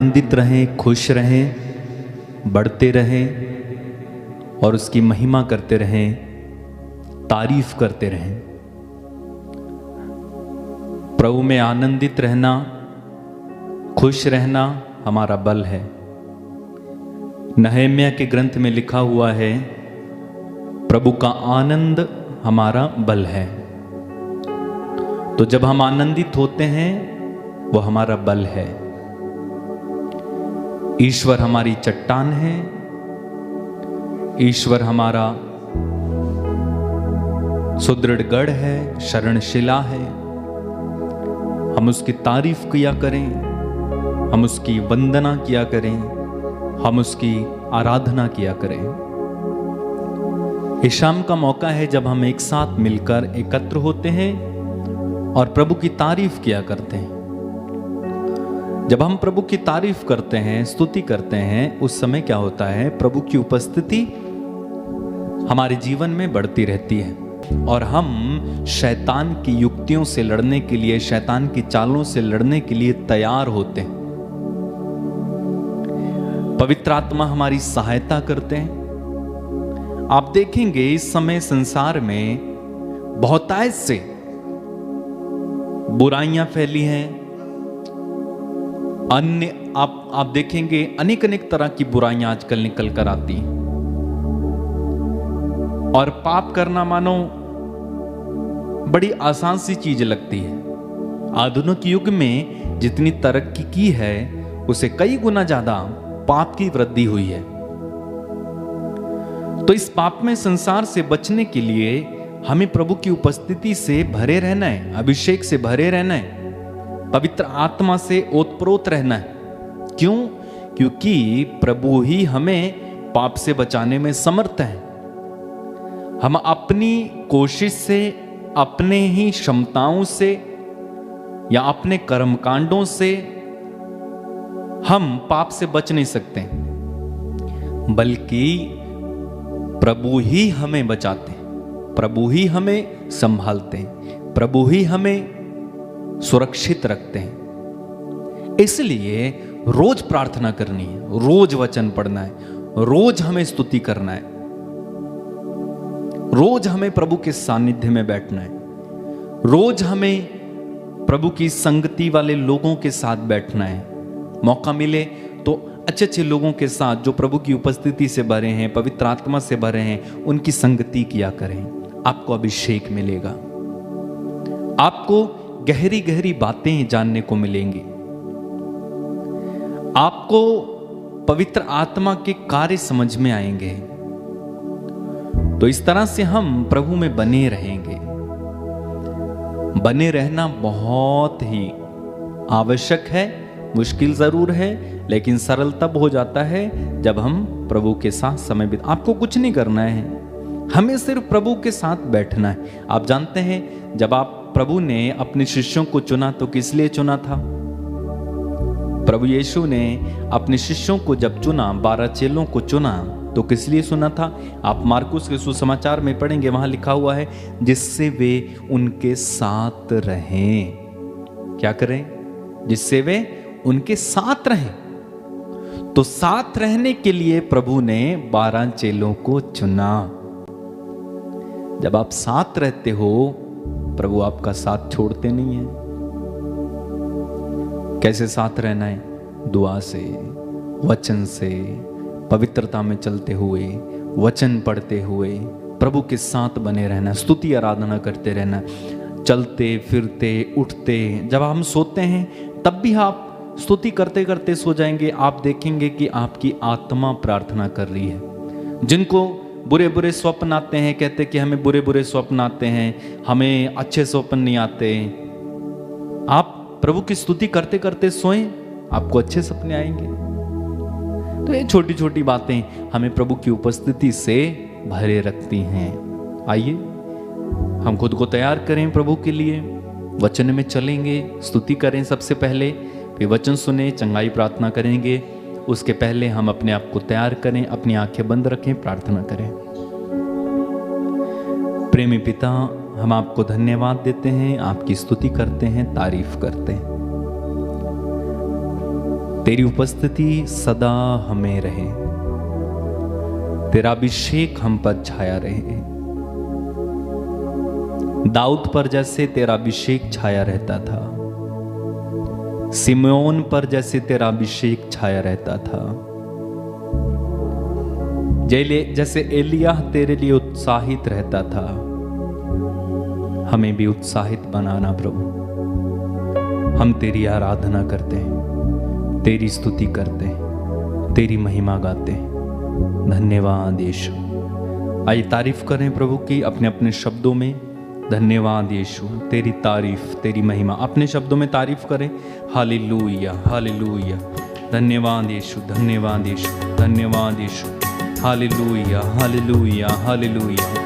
आनंदित रहें, खुश रहें, बढ़ते रहें और उसकी महिमा करते रहें, तारीफ करते रहें। प्रभु में आनंदित रहना, खुश रहना हमारा बल है। नहम्याह के ग्रंथ में लिखा हुआ है, प्रभु का आनंद हमारा बल है। तो जब हम आनंदित होते हैं वो हमारा बल है। ईश्वर हमारी चट्टान है, ईश्वर हमारा सुदृढ़ गढ़ है, शरणशिला है। हम उसकी तारीफ किया करें, हम उसकी वंदना किया करें, हम उसकी आराधना किया करें। इस शाम का मौका है जब हम एक साथ मिलकर एकत्र होते हैं और प्रभु की तारीफ किया करते हैं। जब हम प्रभु की तारीफ करते हैं, स्तुति करते हैं, उस समय क्या होता है, प्रभु की उपस्थिति हमारे जीवन में बढ़ती रहती है और हम शैतान की युक्तियों से लड़ने के लिए, शैतान की चालों से लड़ने के लिए तैयार होते हैं। पवित्र आत्मा हमारी सहायता करते हैं। आप देखेंगे इस समय संसार में बहुतायत से बुराइयां फैली हैं। अन्य आप देखेंगे अनेक अनेक तरह की बुराइयां आजकल निकल कर आती हैं और पाप करना मानो बड़ी आसान सी चीज लगती है। आधुनिक युग में जितनी तरक्की की है उसे कई गुना ज्यादा पाप की वृद्धि हुई है। तो इस पाप में संसार से बचने के लिए हमें प्रभु की उपस्थिति से भरे रहना है, अभिषेक से भरे रहना है, पवित्र आत्मा से ओतप्रोत रहना है। क्यों? क्योंकि प्रभु ही हमें पाप से बचाने में समर्थ है। हम अपनी कोशिश से, अपने ही क्षमताओं से या अपने कर्मकांडों से हम पाप से बच नहीं सकते, बल्कि प्रभु ही हमें बचाते हैं, प्रभु ही हमें संभालते हैं, प्रभु ही हमें सुरक्षित रखते हैं। इसलिए रोज प्रार्थना करनी है, रोज वचन पढ़ना है, रोज हमें स्तुति करना है, रोज हमें प्रभु के सानिध्य में बैठना है, रोज हमें प्रभु की संगति वाले लोगों के साथ बैठना है। मौका मिले तो अच्छे अच्छे लोगों के साथ जो प्रभु की उपस्थिति से भरे हैं, पवित्र आत्मा से भरे हैं, उनकी संगति किया करें। आपको अभिषेक मिलेगा, आपको गहरी गहरी बातें जानने को मिलेंगी, आपको पवित्र आत्मा के कार्य समझ में आएंगे। तो इस तरह से हम प्रभु में बने रहेंगे। बने रहना बहुत ही आवश्यक है, मुश्किल जरूर है, लेकिन सरल तब हो जाता है जब हम प्रभु के साथ समय बिता। आपको कुछ नहीं करना है, हमें सिर्फ प्रभु के साथ बैठना है। आप जानते हैं जब आप प्रभु ने अपने शिष्यों को चुना तो किस लिए चुना था? प्रभु यीशु ने अपने शिष्यों को जब चुना, 12 चेलों को चुना, तो किस लिए सुना था? आप मार्कुस के सुसमाचार में पढ़ेंगे, वहां लिखा हुआ है जिससे वे उनके साथ रहें। क्या करें? जिससे वे उनके साथ रहें। तो साथ रहने के लिए प्रभु ने 12 चेलों को चुना। जब आप साथ रहते हो, प्रभु आपका साथ छोड़ते नहीं है। कैसे साथ रहना है? दुआ से, वचन से, पवित्रता में चलते हुए, वचन पढ़ते हुए प्रभु के साथ बने रहना, स्तुति आराधना करते रहना, चलते फिरते उठते। जब हम सोते हैं तब भी आप स्तुति करते करते सो जाएंगे। आप देखेंगे कि आपकी आत्मा प्रार्थना कर रही है। जिनको बुरे बुरे स्वप्न आते हैं, कहते कि हमें बुरे बुरे स्वप्न आते हैं, हमें अच्छे स्वप्न नहीं आते। आप प्रभु की स्तुति करते करते सोएं, आपको अच्छे सपने आएंगे। तो ये छोटी छोटी बातें हमें प्रभु की उपस्थिति से भरे रखती हैं। आइए हम खुद को तैयार करें प्रभु के लिए, वचन में चलेंगे, स्तुति करें सबसे पहले, फिर वचन सुने, चंगाई प्रार्थना करेंगे। उसके पहले हम अपने आप को तैयार करें, अपनी आंखें बंद रखें, प्रार्थना करें। प्रेमी पिता, हम आपको धन्यवाद देते हैं, आपकी स्तुति करते हैं, तारीफ करते हैं। तेरी उपस्थिति सदा हमें रहे, तेरा अभिषेक हम पर छाया रहे। दाऊद पर जैसे तेरा अभिषेक छाया रहता था, सिमोन पर जैसे तेरा अभिषेक छाया रहता था, जैसे एलिय्याह तेरे लिए उत्साहित रहता था, हमें भी उत्साहित बनाना प्रभु। हम तेरी आराधना करते हैं, तेरी स्तुति करते हैं, तेरी महिमा गाते हैं। धन्यवाद यीशु। आइए तारीफ करें प्रभु की अपने अपने शब्दों में। धन्यवाद यीशु, तेरी तारीफ, तेरी महिमा। अपने शब्दों में तारीफ करें। Hallelujah, hallelujah. धन्यवाद यीशु, धन्यवाद यीशु, धन्यवाद यीशु। हालेलुया, हालेलुया, हालेलुया।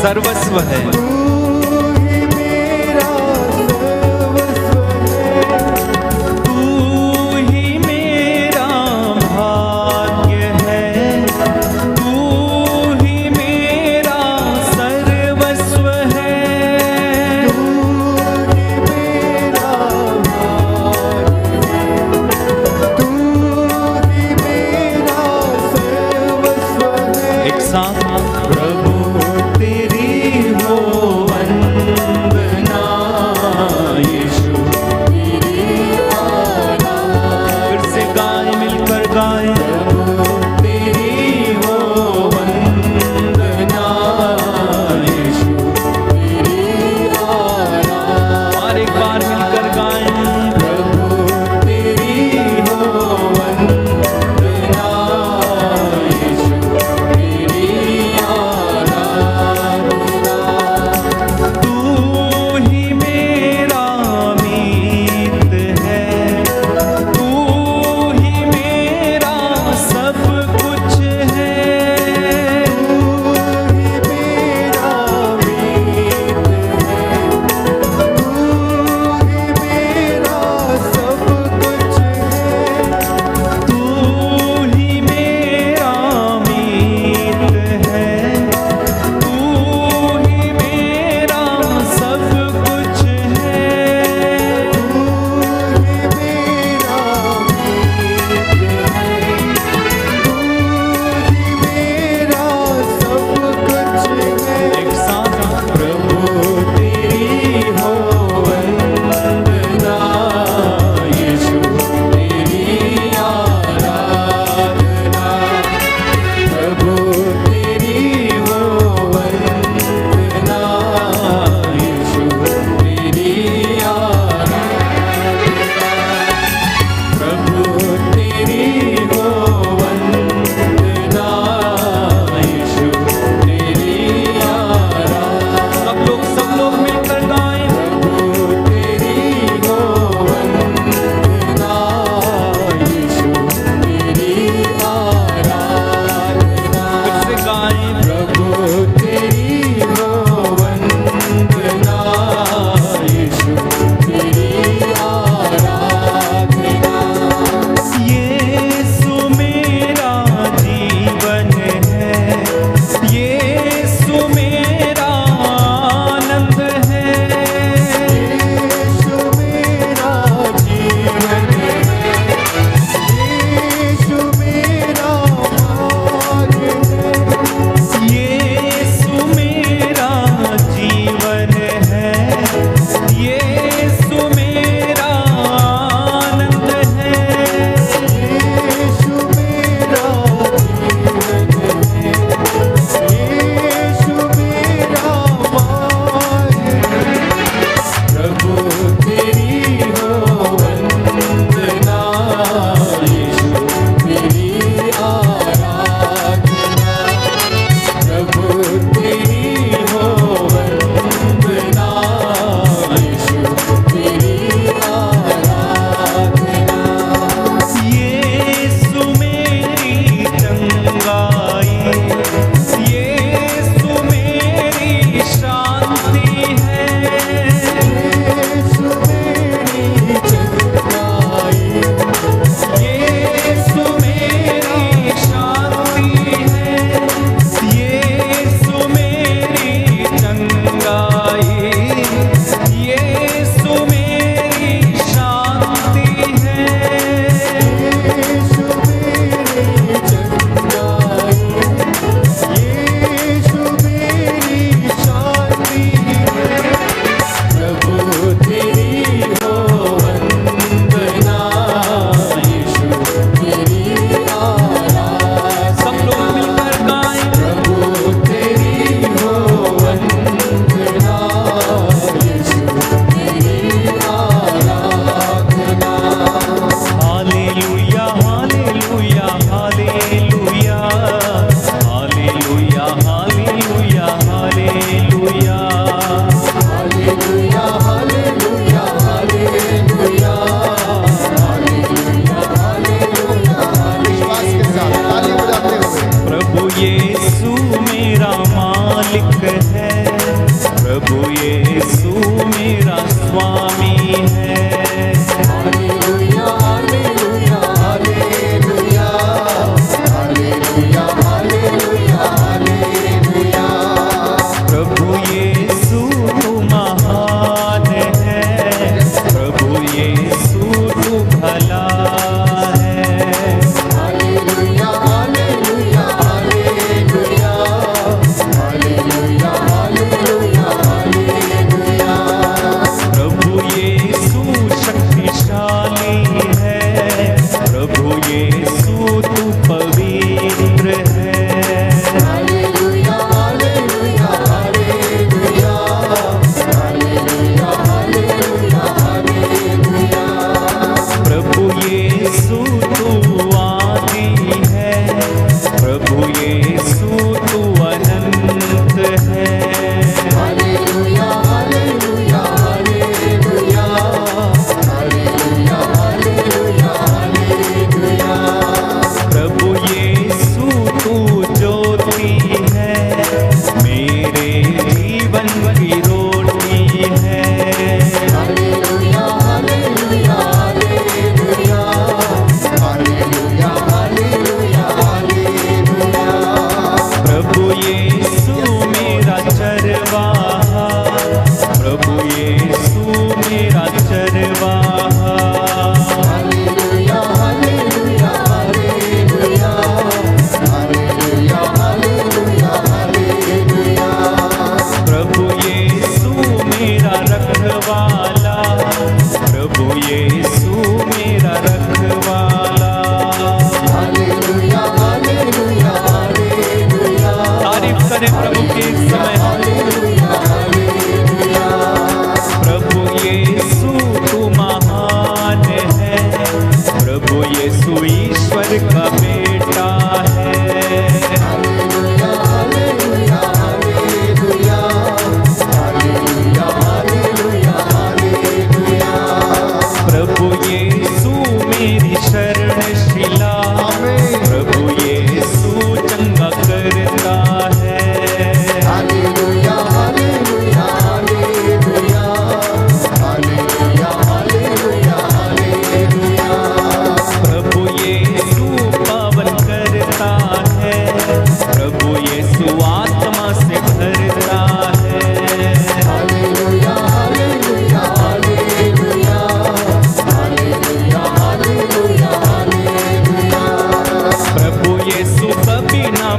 सर्वस्व है। तेरी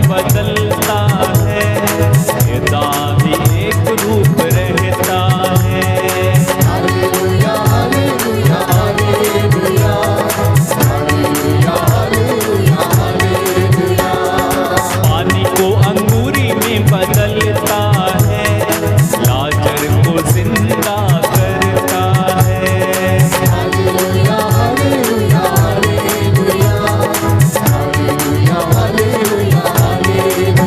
बदलता है, खुदा भी एक रूप रहता है। हालेलुया हालेलुया हालेलुया हालेलुया हालेलुया हालेलुया। पानी को अंगूरी में बदलता है, लाजर को जिंदा करता है। हालेलुया हालेलुया हालेलुया हालेलुया हालेलुया हालेलुया।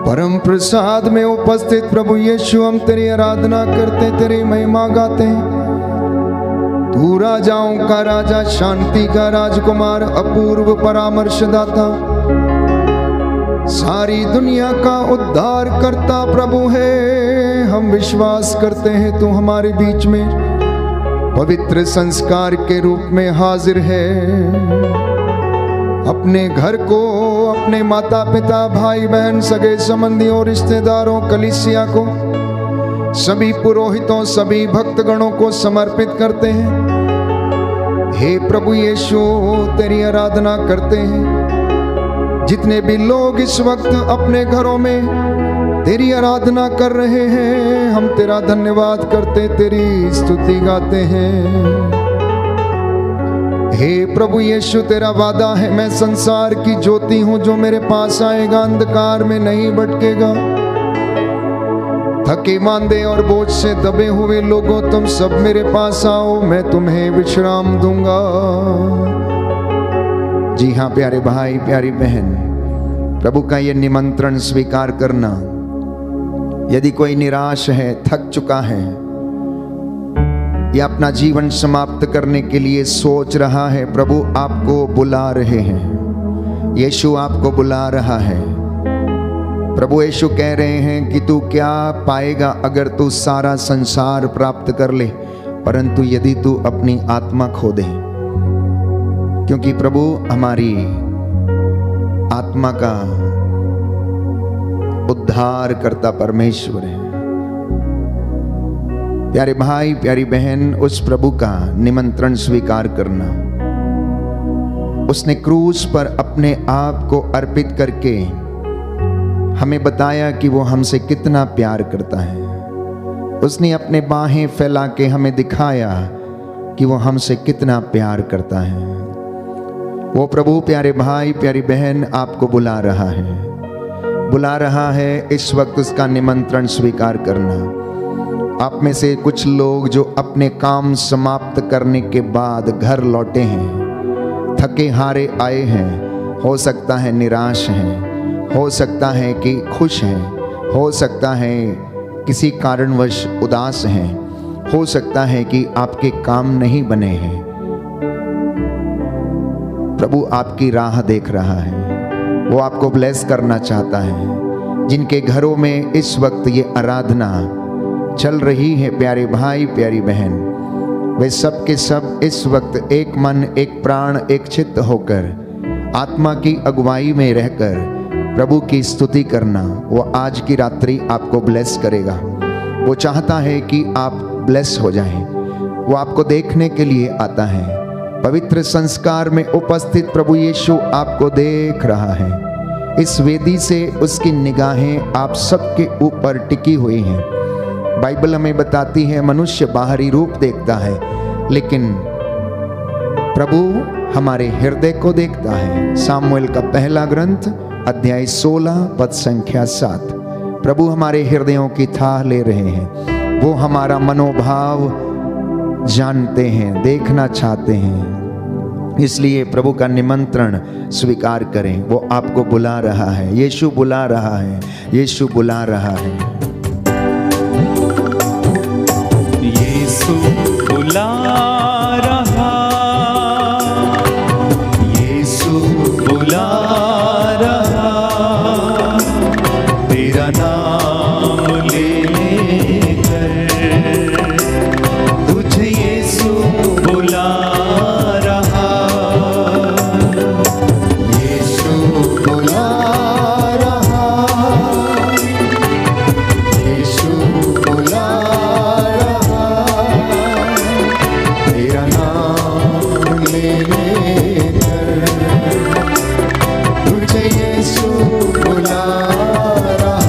परम प्रसाद में उपस्थित प्रभु यीशु, हम तेरी आराधना करते, तेरी महिमा गाते हैं। तू राजाओं का राजा, शांति का राजकुमार, अपूर्व परामर्शदाता, सारी दुनिया का उद्धार करता प्रभु है। हम विश्वास करते हैं तू हमारे बीच में पवित्र संस्कार के रूप में हाजिर है। अपने घर को, अपने माता पिता, भाई बहन, सगे संबंधियों, रिश्तेदारों, कलीसिया को, सभी पुरोहितों, सभी भक्तगणों को समर्पित करते हैं। हे प्रभु यीशु, तेरी आराधना करते हैं। जितने भी लोग इस वक्त अपने घरों में तेरी आराधना कर रहे हैं, हम तेरा धन्यवाद करते, तेरी स्तुति गाते हैं। हे प्रभु यीशु, तेरा वादा है, मैं संसार की ज्योति हूं, जो मेरे पास आएगा अंधकार में नहीं भटकेगा। थके मांदे और बोझ से दबे हुए लोगों, तुम सब मेरे पास आओ, मैं तुम्हें विश्राम दूंगा। जी हाँ प्यारे भाई, प्यारी बहन, प्रभु का ये निमंत्रण स्वीकार करना। यदि कोई निराश है, थक चुका है, या अपना जीवन समाप्त करने के लिए सोच रहा है, प्रभु आपको बुला रहे हैं। यीशु आपको बुला रहा है। प्रभु यीशु कह रहे हैं कि तू क्या पाएगा अगर तू सारा संसार प्राप्त कर ले, परंतु यदि तू अपनी आत्मा खो दे। क्योंकि प्रभु हमारी आत्मा का उद्धार करता परमेश्वर है। प्यारे भाई, प्यारी बहन, उस प्रभु का निमंत्रण स्वीकार करना। उसने क्रूस पर अपने आप को अर्पित करके हमें बताया कि वो हमसे कितना प्यार करता है। उसने अपने बाहें फैला के हमें दिखाया कि वो हमसे कितना प्यार करता है। वो प्रभु, प्यारे भाई, प्यारी बहन, आपको बुला रहा है, बुला रहा है इस वक्त उसका निमंत्रण स्वीकार करना। आप में से कुछ लोग जो अपने काम समाप्त करने के बाद घर लौटे हैं, थके हारे आए हैं, हो सकता है निराश हैं, हो सकता है कि खुश हैं, हो सकता है किसी कारणवश उदास हैं, हो सकता है कि आपके काम नहीं बने हैं। प्रभु आपकी राह देख रहा है, वो आपको ब्लेस करना चाहता है। जिनके घरों में इस वक्त ये आराधना चल रही है, प्यारे भाई, प्यारी बहन, वे सब के सब इस वक्त एक मन, एक प्राण, एक चित्त होकर आत्मा की अगुवाई में रहकर प्रभु की स्तुति करना। वो आज की रात्रि आपको ब्लेस करेगा। वो चाहता है कि आप ब्लेस हो जाएं। वो आपको देखने के लिए आता है। पवित्र संस्कार में उपस्थित प्रभु यीशु आपको देख रहा है। इस वेदी से उसकी निगाहें आप सबके ऊपर टिकी हुई हैं। बाइबल हमें बताती है मनुष्य बाहरी रूप देखता है, लेकिन प्रभु हमारे हृदय को देखता है। सामुएल का पहला ग्रंथ अध्याय 16 पद संख्या 7। प्रभु हमारे हृदयों की थाह ले रहे हैं। वो हमारा मनोभाव जानते हैं, देखना चाहते हैं। इसलिए प्रभु का निमंत्रण स्वीकार करें। वो आपको बुला रहा है। यीशु बुला रहा है। यीशु बुला रहा है। यीशु बुला रहा, यीशु बुला रहा, तेरा नाम ले लेकर तुझे यीशु बुला रहा, यीशु बुला रहा, यीशु बुला रहा, तेरा नाम ले लेकर तुझे यीशु बुला रहा।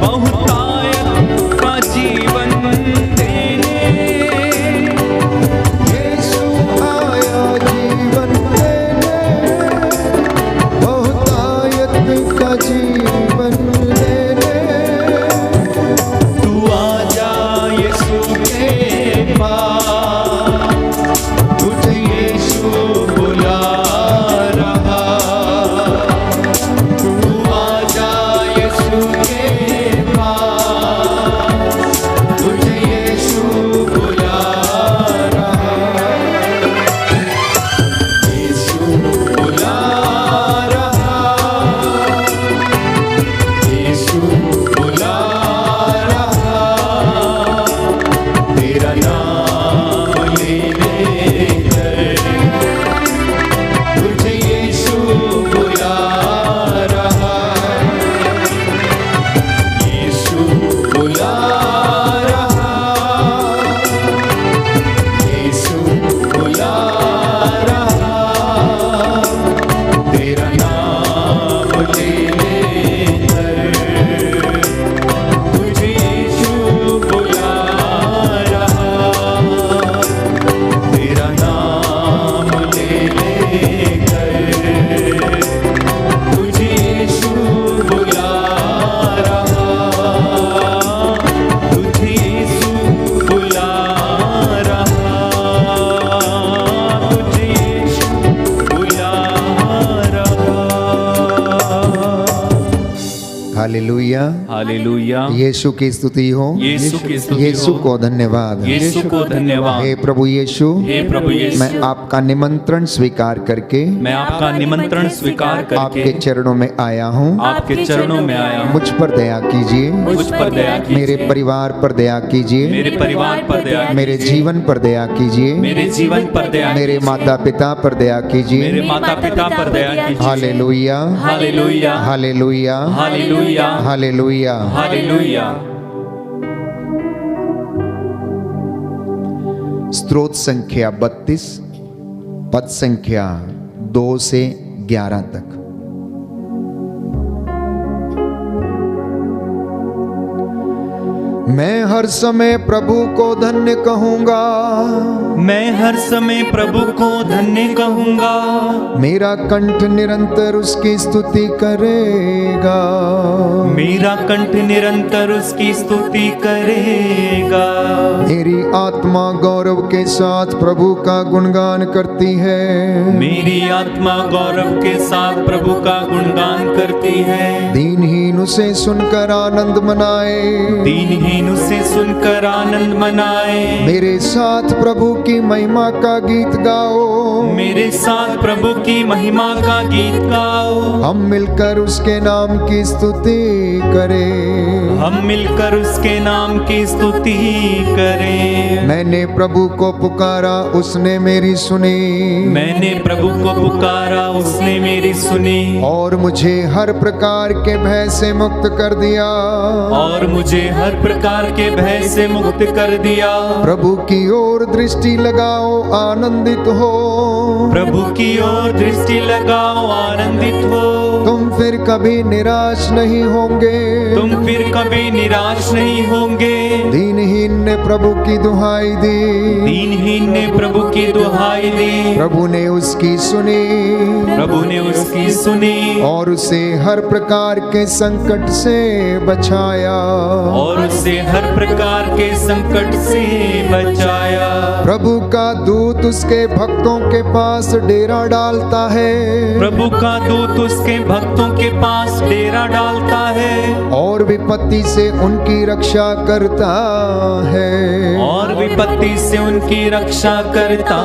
बहुतायत का जीवन देने। यीशु आया जीवन देने, बहुतायत का जीवन देने। तू आजा यीशु के पास, तुझे यीशु बुला रहा। तू आजा यीशु के पास, तुझे यीशु बुला रहा। यीशु बुला रहा, यीशु बुला रहा। तेरा नाम लेने तुझे यीशु बुला रहा। यीशु बुला रहा, यीशु बुला रहा। तेरा नाम लेने तुझे यीशु बुला रहा। तेरा नाम ले लेकर तुझे यीशु बुला रहा। तुझे यीशु बुला रहा। तुझे यीशु बुला रहा। हालेलुया, हालेलुया। यीशु की स्तुति हो, यीशु की स्तुति यीशु हो। को धन्यवाद। यीशु को धन्यवाद। हे प्रभु यीशु, हे प्रभु यीशु, मैं आपका निमंत्रण स्वीकार करके मैं आपका निमंत्रण स्वीकार आपके करके चरणों में आया हूँ। आपके चरणों में आया हूँ। मुझ पर दया कीजिए, मुझ पर दया कीजिए। मेरे परिवार पर दया कीजिए, मेरे परिवार पर दया कीजिए। मेरे जीवन पर दया कीजिए, मेरे जीवन पर दया मेरे कीजिए। माता पिता पर दया कीजिए। मेरे माता पिता पर दया कीजिए। हालेलुया, हालेलुया, हालेलुया, हालेलुया, हालेलुया। हालेलुया। स्त्रोत संख्या 32, पद संख्या 2 से 11 तक। मैं हर समय प्रभु को धन्य कहूंगा, मैं हर समय प्रभु को धन्य कहूंगा। मेरा कंठ निरंतर उसकी स्तुति करेगा। मेरा कंठ निरंतर उसकी स्तुति करेगा। मेरी आत्मा गौरव के साथ प्रभु का गुणगान करती है। मेरी आत्मा गौरव के साथ प्रभु का गुणगान करती है। दीनहीन उसे सुनकर आनंद मनाए, दीनहीन उसे सुनकर आनंद मनाए। मेरे साथ प्रभु की महिमा का गीत गाओ। मेरे साथ प्रभु की महिमा का गीत गाओ। हम मिलकर उसके नाम की स्तुति करें। हम मिलकर उसके नाम की स्तुति करें। मैंने प्रभु को पुकारा, उसने मेरी सुनी। मैंने प्रभु को पुकारा, उसने मेरी सुनी। और मुझे हर प्रकार के भय से मुक्त कर दिया। और मुझे हर प्रकार के भय से मुक्त कर दिया। प्रभु की ओर दृष्टि लगाओ, आनंदित हो। प्रभु की ओर दृष्टि लगाओ, आनंदित हो। तुम फिर कभी निराश नहीं होंगे। तुम फिर कभी निराश नहीं होंगे। दीनहीन ने प्रभु की दुहाई दी। दीनहीन ने प्रभु की दुहाई दी। प्रभु ने उसकी सुनी। प्रभु ने उसकी सुनी। और उसे हर प्रकार के संकट से बचाया। और उसे हर प्रकार के संकट से बचाया। प्रभु का दूत उसके भक्तों के पास डेरा डालता है। प्रभु का दूत उसके भक्तों के पास डेरा डालता है। और विपत्ति से उनकी रक्षा करता है। और विपत्ति से उनकी रक्षा करता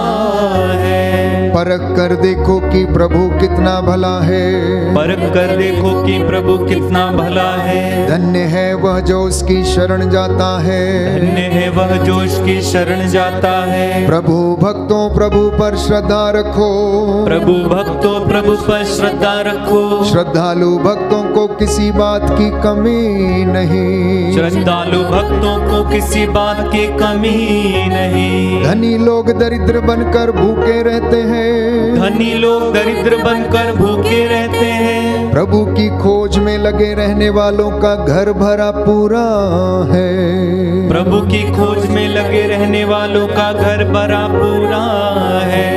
है। परख कर देखो कि प्रभु कितना भला है। परख कर देखो कि प्रभु कितना भला है। धन्य है वह जो उसकी शरण जाता है। धन्य है वह जो उसकी शरण जाता है। प्रभु भक्तों प्रभु पर श्रद्धा रखो, प्रभु भक्तों प्रभु पर श्रद्धा रखो। श्रद्धालु भक्तों को किसी बात की कमी नहीं, श्रद्धालु भक्तों को किसी बात की कमी नहीं। धनी लोग दरिद्र बनकर भूखे रहते हैं, धनी लोग दरिद्र बनकर भूखे रहते हैं। प्रभु की खोज में लगे रहने वालों का घर भरा पूरा है। प्रभु की खोज में लगे रहने वालों का घर भरा पूरा है।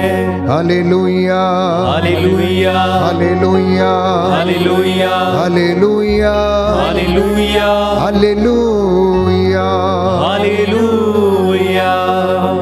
हालेलुया हालेलुया हालेलुया हालेलुया हालेलुया हालेलुया हालेलुया। हालेलुया।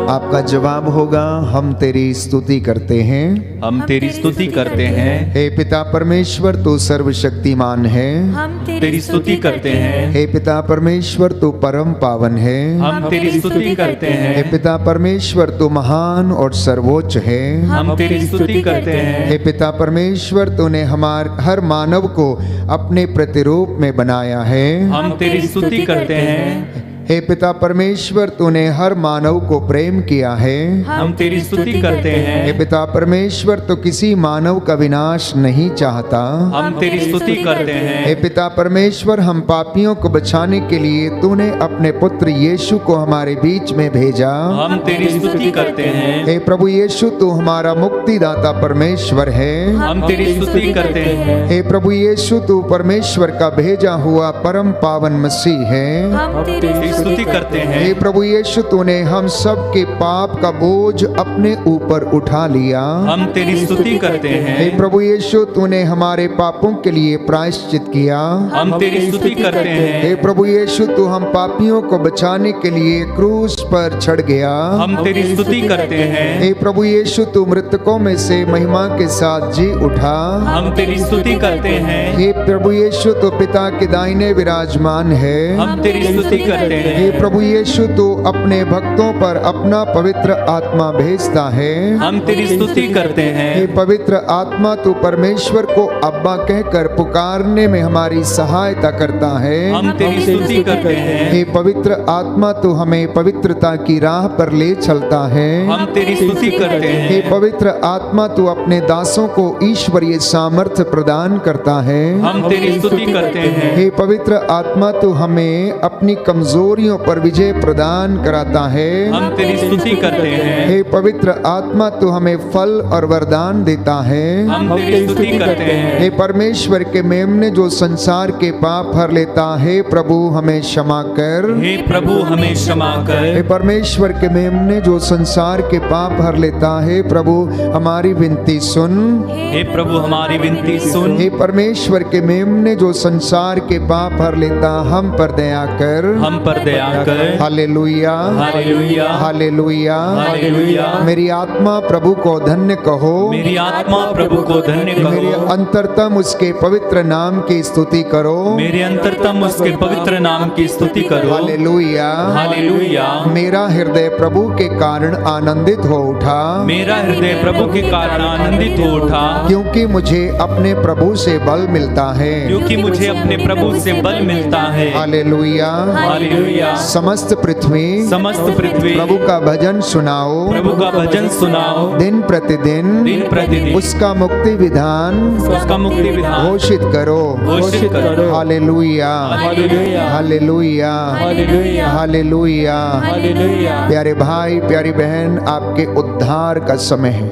आपका जवाब होगा, हम तेरी स्तुति करते हैं, हम तेरी स्तुति करते हैं। हे पिता परमेश्वर तू सर्वशक्तिमान है, हम तेरी स्तुति करते हैं। हे पिता परमेश्वर तू परम पावन है, हम तेरी स्तुति करते हे हैं। पिता परमेश्वर तू महान और सर्वोच्च है, हम तेरी स्तुति करते हैं। हे पिता परमेश्वर तूने हर मानव को अपने प्रतिरूप में बनाया है, हम तेरी स्तुति करते हैं। हे पिता परमेश्वर तूने हर मानव को प्रेम किया है, हम तेरी स्तुति करते हे हैं। पिता परमेश्वर तो किसी मानव का विनाश नहीं चाहता, हम तेरी स्तुति करते हे हैं। पिता परमेश्वर हम पापियों को बचाने के लिए तूने अपने पुत्र यीशु को हमारे बीच में भेजा, हम तेरी स्तुति करते हैं। हे प्रभु यीशु तू हमारा मुक्तिदाता परमेश्वर है, हम तेरी स्तुति करते हैं। हे प्रभु यीशु तू परमेश्वर का भेजा हुआ परम पावन मसीह है, हम तेरी स्तुति करते हैं। हे प्रभु यीशु तूने हम सब के पाप का बोझ अपने ऊपर उठा लिया, हम तेरी स्तुति करते हे हैं। प्रभु यीशु तूने हमारे पापों के लिए प्रायश्चित किया, हम तेरी स्तुति करते हे हैं। प्रभु यीशु तू हम पापियों को बचाने के लिए क्रूस पर चढ़ गया, हम तेरी स्तुति करते हैं। हे प्रभु यीशु तू मृतकों में से महिमा के साथ जी उठा, हम तेरी स्तुति करते हैं। हे प्रभु यीशु तू पिता के दाहिने विराजमान है, हम तेरी स्तुति करते हैं। हे प्रभु यीशु तू अपने भक्तों पर अपना पवित्र आत्मा भेजता है, हम तेरी स्तुति करते हे हैं। पवित्र आत्मा तू परमेश्वर को अब्बा कहकर पुकारने में हमारी सहायता करता है, हम तेरी स्तुति करते हैं। हे पवित्र आत्मा तू हमें पवित्रता की राह पर ले चलता है, हम तेरी स्तुति करते हे हैं। पवित्र आत्मा तू अपने दासों को ईश्वरीय सामर्थ्य प्रदान करता है, हम तेरी स्तुति करते हैं। हे पवित्र आत्मा तू हमें अपनी कमजोरियों पर विजय प्रदान कराता है, हम तेरी स्तुति करते हैं। हे पवित्र आत्मा तू हमें फल और वरदान देता है, हम तेरी स्तुति करते हैं। हे परमेश्वर के मेमने जो संसार के पाप हर लेता है, प्रभु हमें क्षमा कर, हे प्रभु हमें क्षमा हे कर। परमेश्वर के मेमने जो संसार के पाप हर लेता है, प्रभु हमारी विनती सुन, हे प्रभु हमारी विनती सुन। हे परमेश्वर के मेमने जो संसार के पाप हर लेता, हम पर दया कर, हम पर दया कर। हालेलुया हालेलुया हालेलुया। हालेलुया। मेरी आत्मा प्रभु को धन्य कहो, मेरी आत्मा प्रभु को धन्य मेरे कहो। अंतरतम उसके पवित्र नाम की स्तुति करो, मेरे अंतरतम उसके पवित्र नाम की स्तुति करो। हालेलुया हालेलुया। मेरा हृदय प्रभु के कारण आनंदित हो उठा, मेरा हृदय प्रभु के कारण आनंदित हो उठा, क्योंकि मुझे अपने प्रभु से बल मिलता है, क्योंकि मुझे अपने प्रभु से बल मिलता है। हालेलुया। हालेलुया। समस्त पृथ्वी समस्त पृथ्वी प्रभु का भजन सुनाओ, प्रभु का भजन सुनाओ। दिन प्रतिदिन दिन प्रतिदिन उसका मुक्ति विधान उसका मुक्ति विधान घोषित करो, घोषित करो। हालेलुया हालेलुया। हालेलुया हालेलुया। हालेलुया। हालेलुया। प्यारे भाई प्यारी बहन, आपके उद्धार का समय है,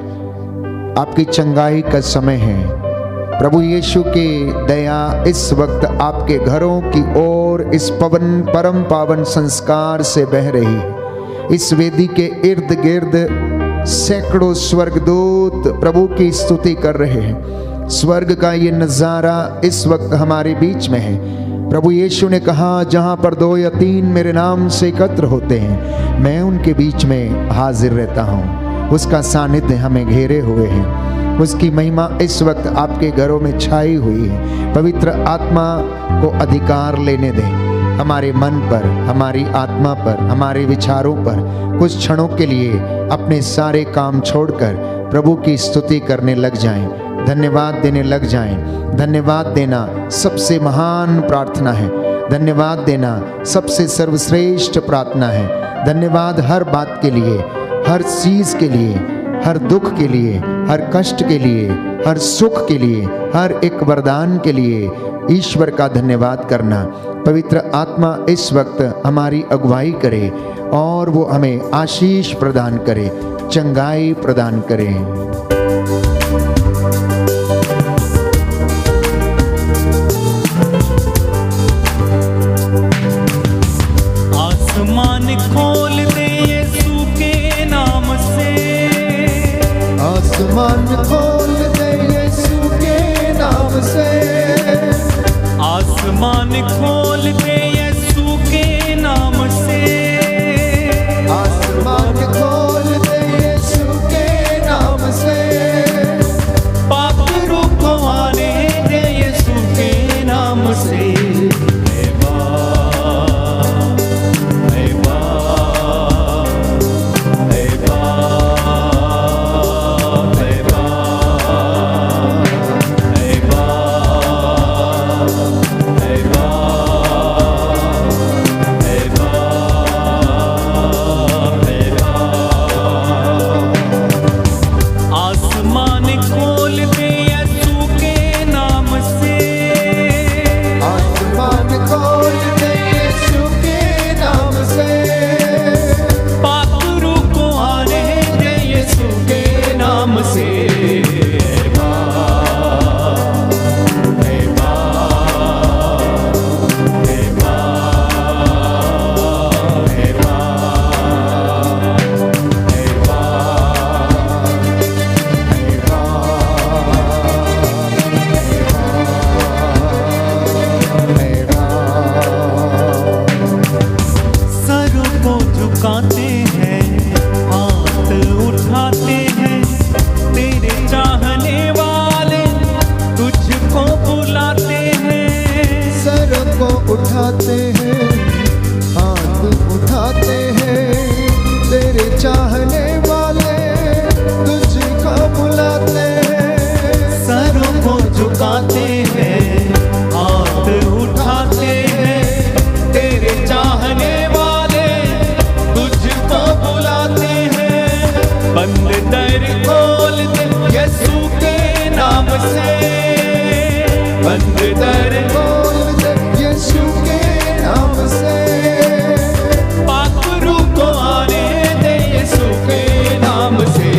आपकी चंगाई का समय है। प्रभु यीशु की दया इस वक्त आपके घरों की ओर इस परम पावन संस्कार से बह रही है। इस वेदी के इर्द गिर्द सैकड़ों स्वर्गदूत प्रभु की स्तुति कर रहे हैं। स्वर्ग का ये नज़ारा इस वक्त हमारे बीच में है। प्रभु यीशु ने कहा, जहाँ पर 2 या 3 मेरे नाम से एकत्र होते हैं, मैं उनके बीच में हाजिर रहता हूँ। उसका सानिध्य हमें घेरे हुए है, उसकी महिमा इस वक्त आपके घरों में छाई हुई है। पवित्र आत्मा को अधिकार लेने दें हमारे मन पर, हमारी आत्मा पर, हमारे विचारों पर। कुछ क्षणों के लिए अपने सारे काम छोड़कर प्रभु की स्तुति करने लग जाएं, धन्यवाद देने लग जाएं। धन्यवाद देना सबसे महान प्रार्थना है, धन्यवाद देना सबसे सर्वश्रेष्ठ प्रार्थना है। धन्यवाद हर बात के लिए, हर चीज के लिए, हर दुख के लिए, हर कष्ट के लिए, हर सुख के लिए, हर एक वरदान के लिए ईश्वर का धन्यवाद करना। पवित्र आत्मा इस वक्त हमारी अगुवाई करे और वो हमें आशीष प्रदान करे, चंगाई प्रदान करे। आसमान खोल दे यीशु के नाम से, आसमान खोल दे यीशु के नाम से, आसमान खोल दे यीशु के नाम से, आसमान खोल दे यीशु के नाम से, पापियों को आने दे यीशु के नाम से। उठाते हैं, हाथ उठाते हैं, तेरे चाहने वाले तुझको बुलाते हैं। सरों को झुकाते हैं, हाथ उठाते हैं, तेरे चाहने वाले तुझको बुलाते हैं। बंद दर खोल दे यीशु के नाम से, बंद दर खोल दे यीशु के नाम से, पाखरू को आने दे यीशु के नाम से।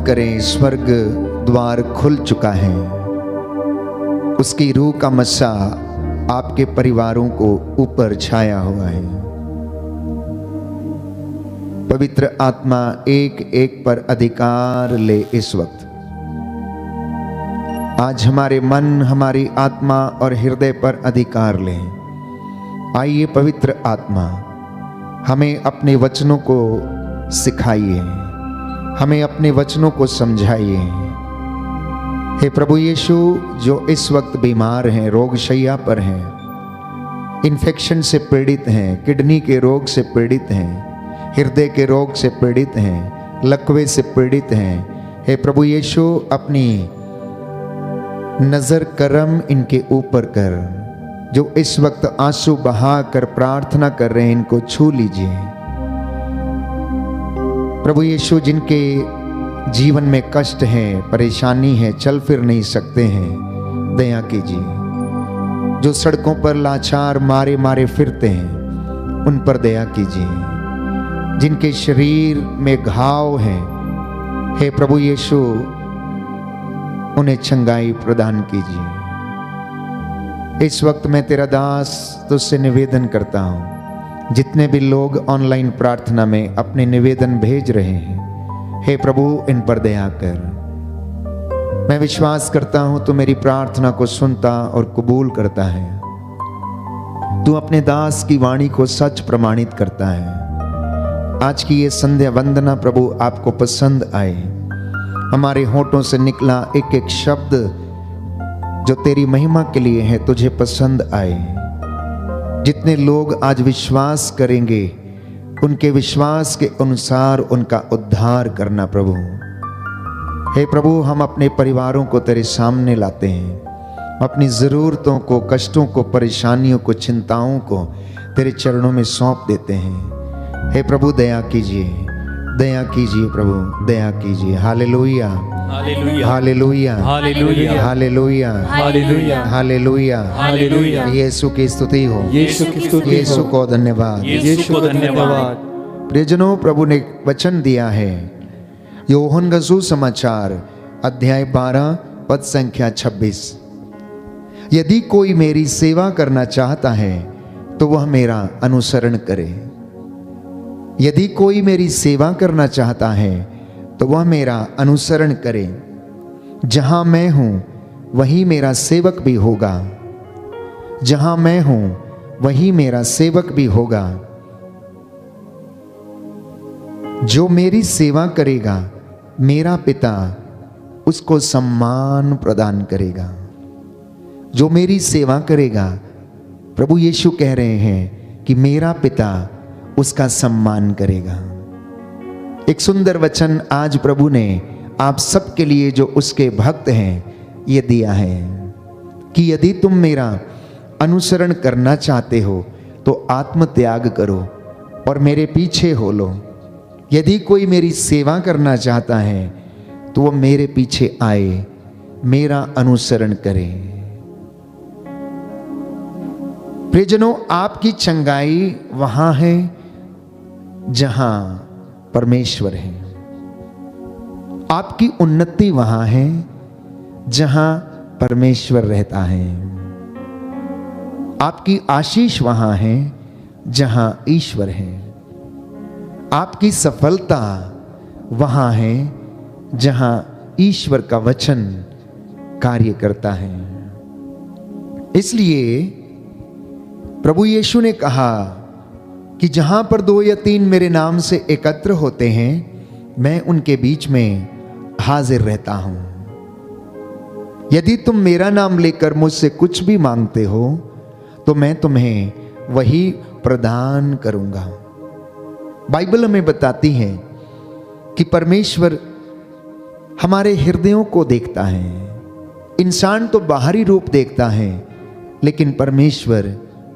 करें, स्वर्ग द्वार खुल चुका है। उसकी रूह का मस्सा आपके परिवारों को ऊपर छाया हुआ है। पवित्र आत्मा एक एक पर अधिकार ले इस वक्त। आज हमारे मन, हमारी आत्मा और हृदय पर अधिकार ले। आइए पवित्र आत्मा, हमें अपने वचनों को सिखाइए, हमें अपने वचनों को समझाइए। हे प्रभु यीशु, जो इस वक्त बीमार हैं, रोगशैया पर हैं, इन्फेक्शन से पीड़ित हैं, किडनी के रोग से पीड़ित हैं, हृदय के रोग से पीड़ित हैं, लकवे से पीड़ित हैं, हे प्रभु यीशु अपनी नजर करम इनके ऊपर कर। जो इस वक्त आंसू बहा कर प्रार्थना कर रहे हैं, इनको छू लीजिए। प्रभु यीशु, जिनके जीवन में कष्ट है, परेशानी है, चल फिर नहीं सकते हैं, दया कीजिए। जो सड़कों पर लाचार मारे मारे फिरते हैं, उन पर दया कीजिए। जिनके शरीर में घाव हैं, हे प्रभु यीशु उन्हें चंगाई प्रदान कीजिए। इस वक्त मैं तेरा दास तुझसे निवेदन करता हूँ, जितने भी लोग ऑनलाइन प्रार्थना में अपने निवेदन भेज रहे हैं, हे प्रभु इन पर दया कर। मैं विश्वास करता हूँ तू मेरी प्रार्थना को सुनता और कबूल करता है। तू अपने दास की वाणी को सच प्रमाणित करता है। आज की ये संध्या वंदना प्रभु आपको पसंद आए। हमारे होठों से निकला एक एक शब्द जो तेरी महिमा के लिए है, तुझे पसंद आए। जितने लोग आज विश्वास करेंगे, उनके विश्वास के अनुसार उनका उद्धार करना प्रभु। हे प्रभु, हम अपने परिवारों को तेरे सामने लाते हैं। अपनी ज़रूरतों को, कष्टों को, परेशानियों को, चिंताओं को तेरे चरणों में सौंप देते हैं। हे प्रभु दया कीजिए, दया कीजिए प्रभु, दया कीजिए। हालेलुया, हालेलुया, हालेलुया, हालेलुया, हालेलुया, हालेलुया, हालेलुया। यीशु की स्तुति हो, यीशु की स्तुति, यीशु को धन्यवाद, यीशु को धन्यवाद। प्रियजनों, प्रभु ने वचन दिया है, यूहन्ना का सुसमाचार अध्याय 12 पद संख्या 26। यदि कोई मेरी सेवा करना चाहता है तो वह मेरा अनुसरण करे। यदि कोई मेरी सेवा करना चाहता है तो वह मेरा अनुसरण करे। जहां मैं हूं वहीं मेरा सेवक भी होगा। जहां मैं हूं वहीं मेरा सेवक भी होगा। जो मेरी सेवा करेगा, मेरा पिता उसको सम्मान प्रदान करेगा। जो मेरी सेवा करेगा, प्रभु यीशु कह रहे हैं कि मेरा पिता उसका सम्मान करेगा। एक सुंदर वचन आज प्रभु ने आप सबके लिए, जो उसके भक्त हैं, ये दिया है कि यदि तुम मेरा अनुसरण करना चाहते हो तो आत्म त्याग करो और मेरे पीछे हो लो। यदि कोई मेरी सेवा करना चाहता है तो वो मेरे पीछे आए, मेरा अनुसरण करे। प्रियजनों, आपकी चंगाई वहां है जहां परमेश्वर है। आपकी उन्नति वहां है जहां परमेश्वर रहता है। आपकी आशीष वहां है जहां ईश्वर है। आपकी सफलता वहां है जहां ईश्वर का वचन कार्य करता है। इसलिए प्रभु यीशु ने कहा कि जहां पर 2 या 3 मेरे नाम से एकत्र होते हैं, मैं उनके बीच में हाजिर रहता हूं। यदि तुम मेरा नाम लेकर मुझसे कुछ भी मांगते हो तो मैं तुम्हें वही प्रदान करूंगा। बाइबल हमें बताती है कि परमेश्वर हमारे हृदयों को देखता है। इंसान तो बाहरी रूप देखता है, लेकिन परमेश्वर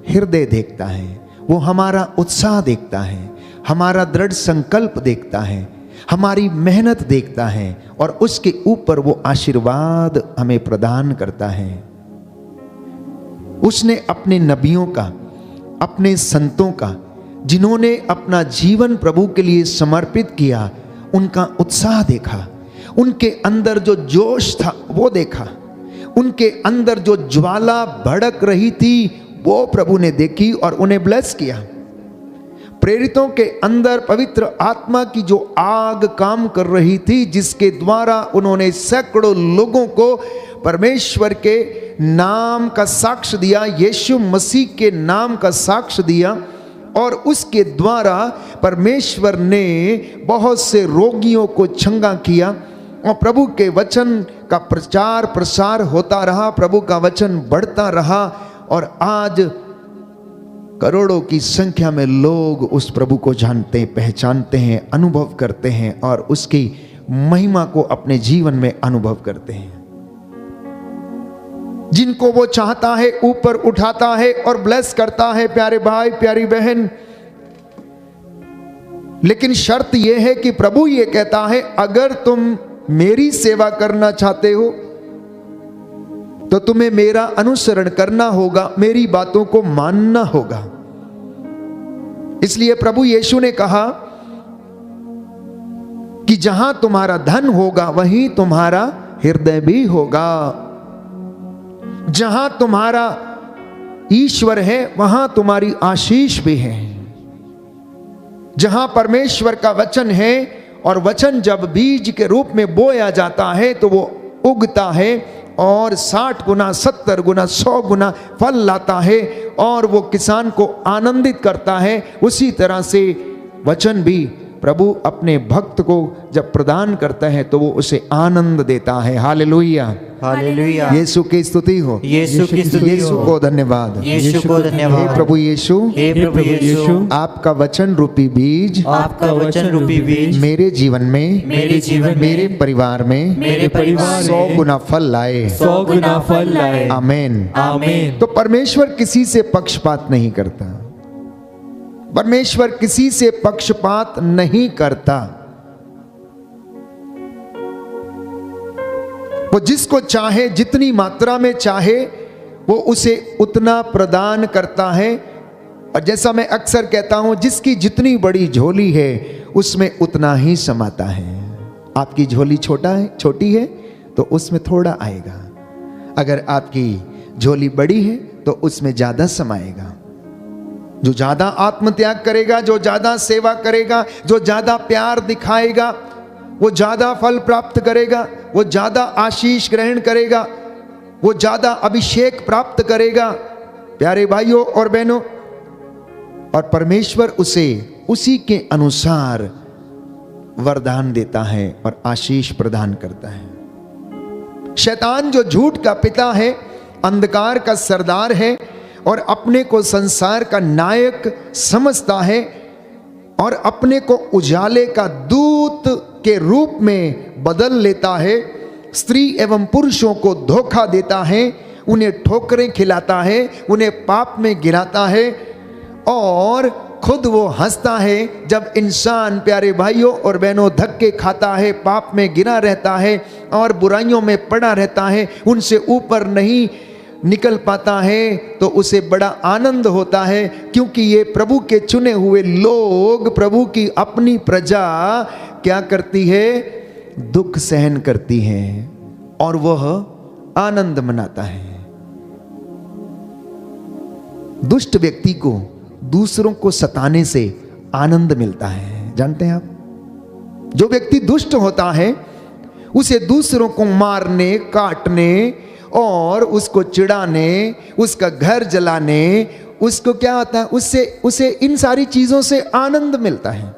हृदय देखता है। वो हमारा उत्साह देखता है, हमारा दृढ़ संकल्प देखता है, हमारी मेहनत देखता है और उसके ऊपर वो आशीर्वाद हमें प्रदान करता है। उसने अपने नबियों का, अपने संतों का, जिन्होंने अपना जीवन प्रभु के लिए समर्पित किया, उनका उत्साह देखा, उनके अंदर जो जोश था वो देखा, उनके अंदर जो ज्वाला भड़क रही थी वो प्रभु ने देखी और उन्हें ब्लेस किया। प्रेरितों के अंदर पवित्र आत्मा की जो आग काम कर रही थी, जिसके द्वारा उन्होंने सैकड़ों लोगों को परमेश्वर के नाम का साक्ष्य दिया, यीशु मसीह के नाम का साक्ष्य दिया, और उसके द्वारा परमेश्वर ने बहुत से रोगियों को चंगा किया और प्रभु के वचन का प्रचार प्रसार होता रहा, प्रभु का वचन बढ़ता रहा और आज करोड़ों की संख्या में लोग उस प्रभु को जानते हैं, पहचानते हैं, अनुभव करते हैं और उसकी महिमा को अपने जीवन में अनुभव करते हैं। जिनको वो चाहता है ऊपर उठाता है और ब्लेस करता है, प्यारे भाई प्यारी बहन। लेकिन शर्त यह है कि प्रभु ये कहता है, अगर तुम मेरी सेवा करना चाहते हो तो तुम्हें मेरा अनुसरण करना होगा, मेरी बातों को मानना होगा। इसलिए प्रभु यीशु ने कहा कि जहां तुम्हारा धन होगा वहीं तुम्हारा हृदय भी होगा। जहां तुम्हारा ईश्वर है वहां तुम्हारी आशीष भी है। जहां परमेश्वर का वचन है और वचन जब बीज के रूप में बोया जाता है तो वो उगता है और 60 गुना 70 गुना 100 गुना फल लाता है और वो किसान को आनंदित करता है। उसी तरह से वचन भी प्रभु अपने भक्त को जब प्रदान करता है तो वो उसे आनंद देता है। हालेलुया, हालेलुया। यीशु की स्तुति हो, यीशु की स्तुति हो। यीशु को धन्यवाद, यीशु को धन्यवाद। हे प्रभु यीशु, हे प्रभु यीशु, आपका वचन रूपी बीज, आपका वचन रूपी बीज मेरे जीवन में, मेरे जीवन में, मेरे परिवार में, मेरे परिवार 100 गुना फल लाए, 100 गुना फल लाए। आमीन, आमीन। तो परमेश्वर किसी से पक्षपात नहीं करता, परमेश्वर किसी से पक्षपात नहीं करता। वो जिसको चाहे, जितनी मात्रा में चाहे, वो उसे उतना प्रदान करता है। और जैसा मैं अक्सर कहता हूं, जिसकी जितनी बड़ी झोली है उसमें उतना ही समाता है। आपकी झोली छोटी है तो उसमें थोड़ा आएगा, अगर आपकी झोली बड़ी है तो उसमें ज्यादा समाएगा। जो ज्यादा आत्मत्याग करेगा, जो ज्यादा सेवा करेगा, जो ज्यादा प्यार दिखाएगा, वो ज्यादा फल प्राप्त करेगा, वो ज्यादा आशीष ग्रहण करेगा, वो ज्यादा अभिषेक प्राप्त करेगा। प्यारे भाइयों और बहनों, और परमेश्वर उसे उसी के अनुसार वरदान देता है और आशीष प्रदान करता है। शैतान जो झूठ का पिता है, अंधकार का सरदार है और अपने को संसार का नायक समझता है और अपने को उजाले का दूत के रूप में बदल लेता है, स्त्री एवं पुरुषों को धोखा देता है, उन्हें ठोकरें खिलाता है, उन्हें पाप में गिराता है और खुद वो हंसता है जब इंसान, प्यारे भाइयों और बहनों, धक्के खाता है, पाप में गिरा रहता है और बुराइयों में पड़ा रहता है, उनसे ऊपर नहीं निकल पाता है, तो उसे बड़ा आनंद होता है, क्योंकि ये प्रभु के चुने हुए लोग, प्रभु की अपनी प्रजा क्या करती है? दुख सहन करती है और वह आनंद मनाता है। दुष्ट व्यक्ति को दूसरों को सताने से आनंद मिलता है, जानते हैं आप? जो व्यक्ति दुष्ट होता है उसे दूसरों को मारने, काटने और उसको चिढ़ाने, उसका घर जलाने, उसको क्या होता है, उसे इन सारी चीजों से आनंद मिलता है,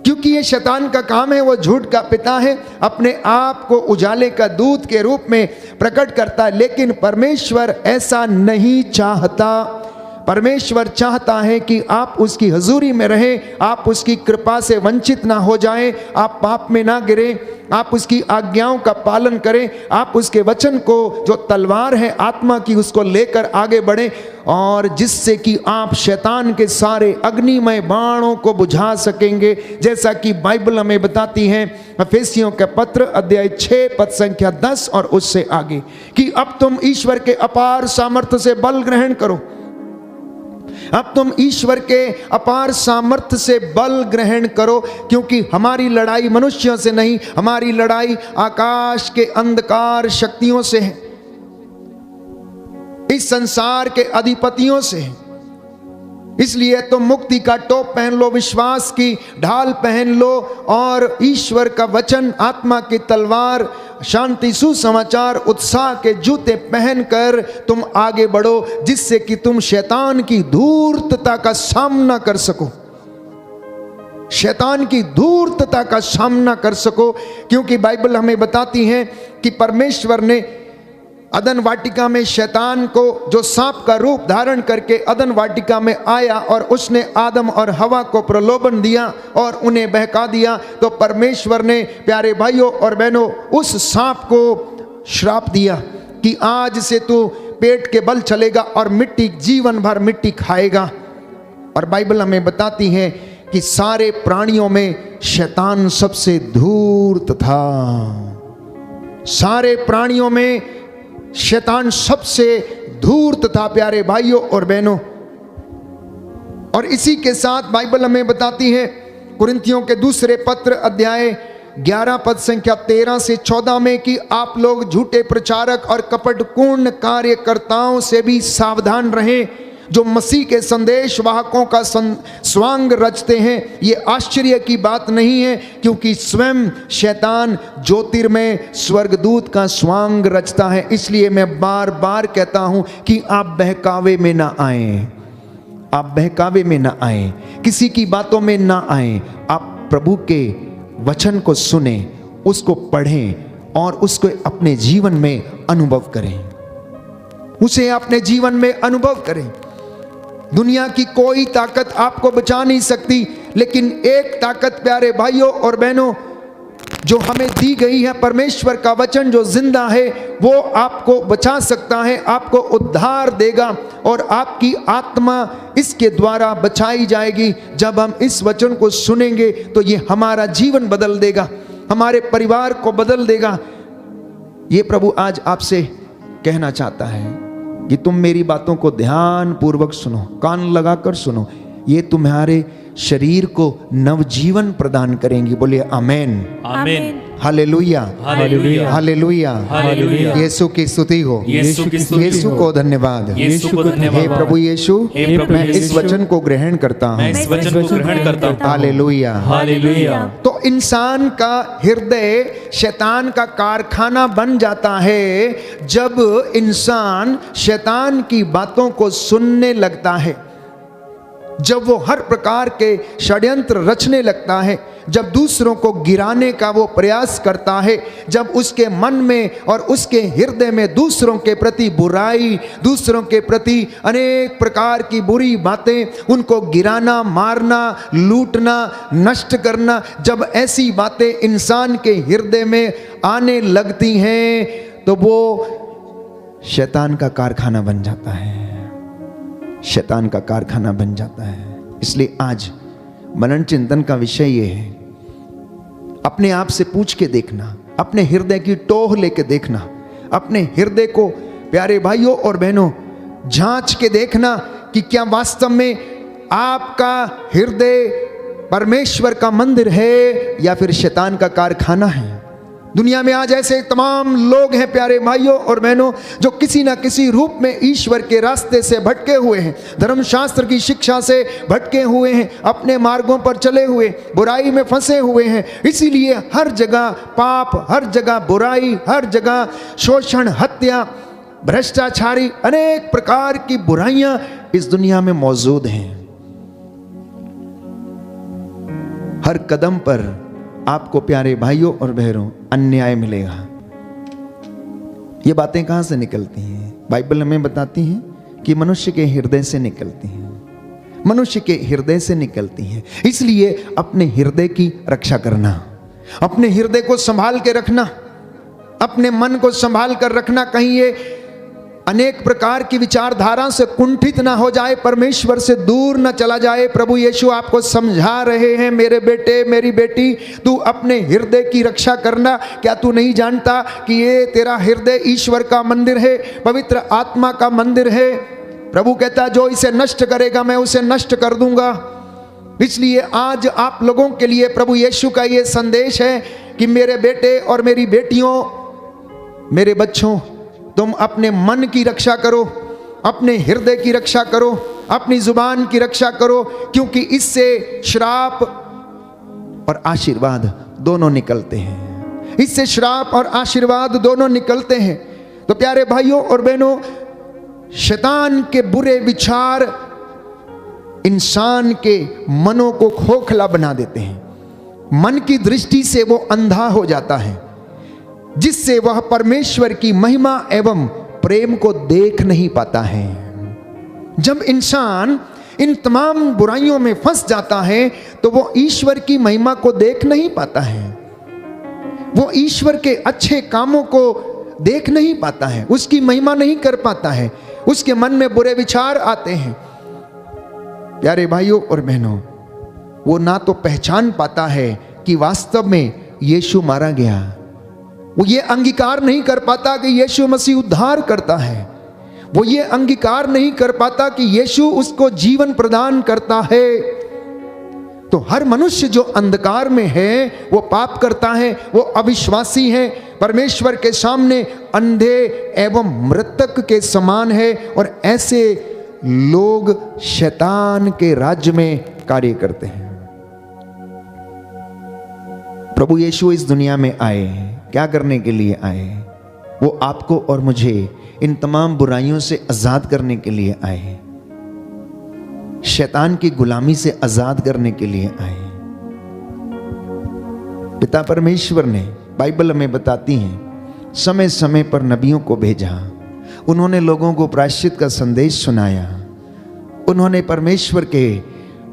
क्योंकि ये शैतान का काम है। वो झूठ का पिता है, अपने आप को उजाले का दूत के रूप में प्रकट करता है, लेकिन परमेश्वर ऐसा नहीं चाहता। परमेश्वर चाहता है कि आप उसकी हजूरी में रहें, आप उसकी कृपा से वंचित ना हो जाएं, आप पाप में ना गिरें, आप उसकी आज्ञाओं का पालन करें, आप उसके वचन को जो तलवार है आत्मा की उसको लेकर आगे बढ़ें, और जिससे कि आप शैतान के सारे अग्निमय बाणों को बुझा सकेंगे। जैसा कि बाइबल हमें बताती है, एफेसियों के पत्र अध्याय 6 पद संख्या 10 और उससे आगे, कि अब तुम ईश्वर के अपार सामर्थ्य से बल ग्रहण करो, अब तुम ईश्वर के अपार सामर्थ्य से बल ग्रहण करो, क्योंकि हमारी लड़ाई मनुष्यों से नहीं, हमारी लड़ाई आकाश के अंधकार शक्तियों से है, इस संसार के अधिपतियों से है। इसलिए तुम मुक्ति का टोप पहन लो, विश्वास की ढाल पहन लो और ईश्वर का वचन, आत्मा की तलवार, शांति, सुसमाचार, उत्साह के जूते पहनकर तुम आगे बढ़ो, जिससे कि तुम शैतान की धूर्तता का सामना कर सको, शैतान की धूर्तता का सामना कर सको। क्योंकि बाइबल हमें बताती है कि परमेश्वर ने अदन वाटिका में शैतान को, जो सांप का रूप धारण करके अदन वाटिका में आया और उसने आदम और हवा को प्रलोभन दिया और उन्हें बहका दिया, तो परमेश्वर ने, प्यारे भाइयों और बहनों, उस सांप को श्राप दिया कि आज से तू पेट के बल चलेगा और मिट्टी, जीवन भर मिट्टी खाएगा। और बाइबल हमें बताती है कि सारे प्राणियों में शैतान सबसे धूर्त था, सारे प्राणियों में शैतान सबसे धूर्त था, प्यारे भाइयों और बहनों। और इसी के साथ बाइबल हमें बताती है कुरिन्थियों के दूसरे पत्र अध्याय 11 पद संख्या 13 से 14 में कि आप लोग झूठे प्रचारक और कपटपूर्ण कार्यकर्ताओं से भी सावधान रहें, जो मसीह के संदेश वाहकों का स्वांग रचते हैं। ये आश्चर्य की बात नहीं है, क्योंकि स्वयं शैतान ज्योतिर्मय स्वर्गदूत का स्वांग रचता है। इसलिए मैं बार बार कहता हूं कि आप बहकावे में ना आए, आप बहकावे में ना आए, किसी की बातों में ना आए। आप प्रभु के वचन को सुने, उसको पढ़ें और उसको अपने जीवन में अनुभव करें, उसे अपने जीवन में अनुभव करें। दुनिया की कोई ताकत आपको बचा नहीं सकती, लेकिन एक ताकत, प्यारे भाइयों और बहनों, जो हमें दी गई है, परमेश्वर का वचन जो जिंदा है, वो आपको बचा सकता है, आपको उद्धार देगा और आपकी आत्मा इसके द्वारा बचाई जाएगी। जब हम इस वचन को सुनेंगे तो ये हमारा जीवन बदल देगा, हमारे परिवार को बदल देगा। ये प्रभु आज आपसे कहना चाहता है कि तुम मेरी बातों को ध्यान पूर्वक सुनो, कान लगाकर सुनो, ये तुम्हारे शरीर को नवजीवन प्रदान करेंगी। बोलिए आमेन, आमेन, हालेलुया, हालेलुया, हालेलुया, हालेलुया। यीशु की स्तुति हो, यीशु की स्तुति यीशु हो। को धन्यवाद। यीशु को धन्यवाद। हे प्रभु यीशु, हे प्रभु मैं इस यीशु, वचन को ग्रहण करता हूँ। मैं इस वचन को ग्रहण करता हूँ। Hallelujah, hallelujah. तो इंसान का हृदय शैतान का कारखाना बन जाता है जब इंसान शैतान की बातों को सुनने लगता है, जब वो हर प्रकार के षड्यंत्र रचने लगता है, जब दूसरों को गिराने का वो प्रयास करता है, जब उसके मन में और उसके हृदय में दूसरों के प्रति बुराई, दूसरों के प्रति अनेक प्रकार की बुरी बातें, उनको गिराना, मारना, लूटना, नष्ट करना, जब ऐसी बातें इंसान के हृदय में आने लगती हैं तो वो शैतान का कारखाना बन जाता है, शैतान का कारखाना बन जाता है। इसलिए आज मनन चिंतन का विषय ये है, अपने आप से पूछ के देखना, अपने हृदय की टोह लेके देखना, अपने हृदय को प्यारे भाइयों और बहनों जांच के देखना कि क्या वास्तव में आपका हृदय परमेश्वर का मंदिर है या फिर शैतान का कारखाना है। दुनिया में आज ऐसे तमाम लोग हैं प्यारे भाइयों और बहनों, जो किसी ना किसी रूप में ईश्वर के रास्ते से भटके हुए हैं, धर्मशास्त्र की शिक्षा से भटके हुए हैं, अपने मार्गों पर चले हुए, बुराई में फंसे हुए हैं। इसीलिए हर जगह पाप, हर जगह बुराई, हर जगह शोषण, हत्या, भ्रष्टाचारी, अनेक प्रकार की बुराइयां इस दुनिया में मौजूद हैं। हर कदम पर आपको प्यारे भाइयों और बहनों अन्याय मिलेगा। ये बातें कहां से निकलती हैं? बाइबल हमें बताती है कि मनुष्य के हृदय से निकलती हैं, मनुष्य के हृदय से निकलती हैं। इसलिए अपने हृदय की रक्षा करना, अपने हृदय को संभाल के रखना, अपने मन को संभाल कर रखना, कहीं ये अनेक प्रकार की विचारधारा से कुंठित ना हो जाए, परमेश्वर से दूर ना चला जाए। प्रभु यीशु आपको समझा रहे हैं, मेरे बेटे, मेरी बेटी, तू अपने हृदय की रक्षा करना। क्या तू नहीं जानता कि ये तेरा हृदय ईश्वर का मंदिर है, पवित्र आत्मा का मंदिर है? प्रभु कहता है जो इसे नष्ट करेगा मैं उसे नष्ट कर दूंगा। इसलिए आज आप लोगों के लिए प्रभु यीशु का ये संदेश है कि मेरे बेटे और मेरी बेटियों, मेरे बच्चों, तुम अपने मन की रक्षा करो, अपने हृदय की रक्षा करो, अपनी जुबान की रक्षा करो, क्योंकि इससे श्राप और आशीर्वाद दोनों निकलते हैं। इससे श्राप और आशीर्वाद दोनों निकलते हैं। तो प्यारे भाइयों और बहनों, शैतान के बुरे विचार इंसान के मनों को खोखला बना देते हैं। मन की दृष्टि से वो अंधा हो जाता है, जिससे वह परमेश्वर की महिमा एवं प्रेम को देख नहीं पाता है। जब इंसान इन तमाम बुराइयों में फंस जाता है तो वो ईश्वर की महिमा को देख नहीं पाता है, वो ईश्वर के अच्छे कामों को देख नहीं पाता है, उसकी महिमा नहीं कर पाता है, उसके मन में बुरे विचार आते हैं। प्यारे भाइयों और बहनों, वो ना तो पहचान पाता है कि वास्तव में यीशु मारा गया, वो ये अंगीकार नहीं कर पाता कि यीशु मसीह उद्धार करता है, वो ये अंगीकार नहीं कर पाता कि यीशु उसको जीवन प्रदान करता है। तो हर मनुष्य जो अंधकार में है वो पाप करता है, वो अविश्वासी है, परमेश्वर के सामने अंधे एवं मृतक के समान है, और ऐसे लोग शैतान के राज्य में कार्य करते हैं। प्रभु यीशु इस दुनिया में आए, क्या करने के लिए आए? वो आपको और मुझे इन तमाम बुराइयों से आजाद करने के लिए आए, शैतान की गुलामी से आजाद करने के लिए आए। पिता परमेश्वर ने, बाइबल हमें बताती है, समय समय पर नबियों को भेजा, उन्होंने लोगों को प्रायश्चित का संदेश सुनाया, उन्होंने परमेश्वर के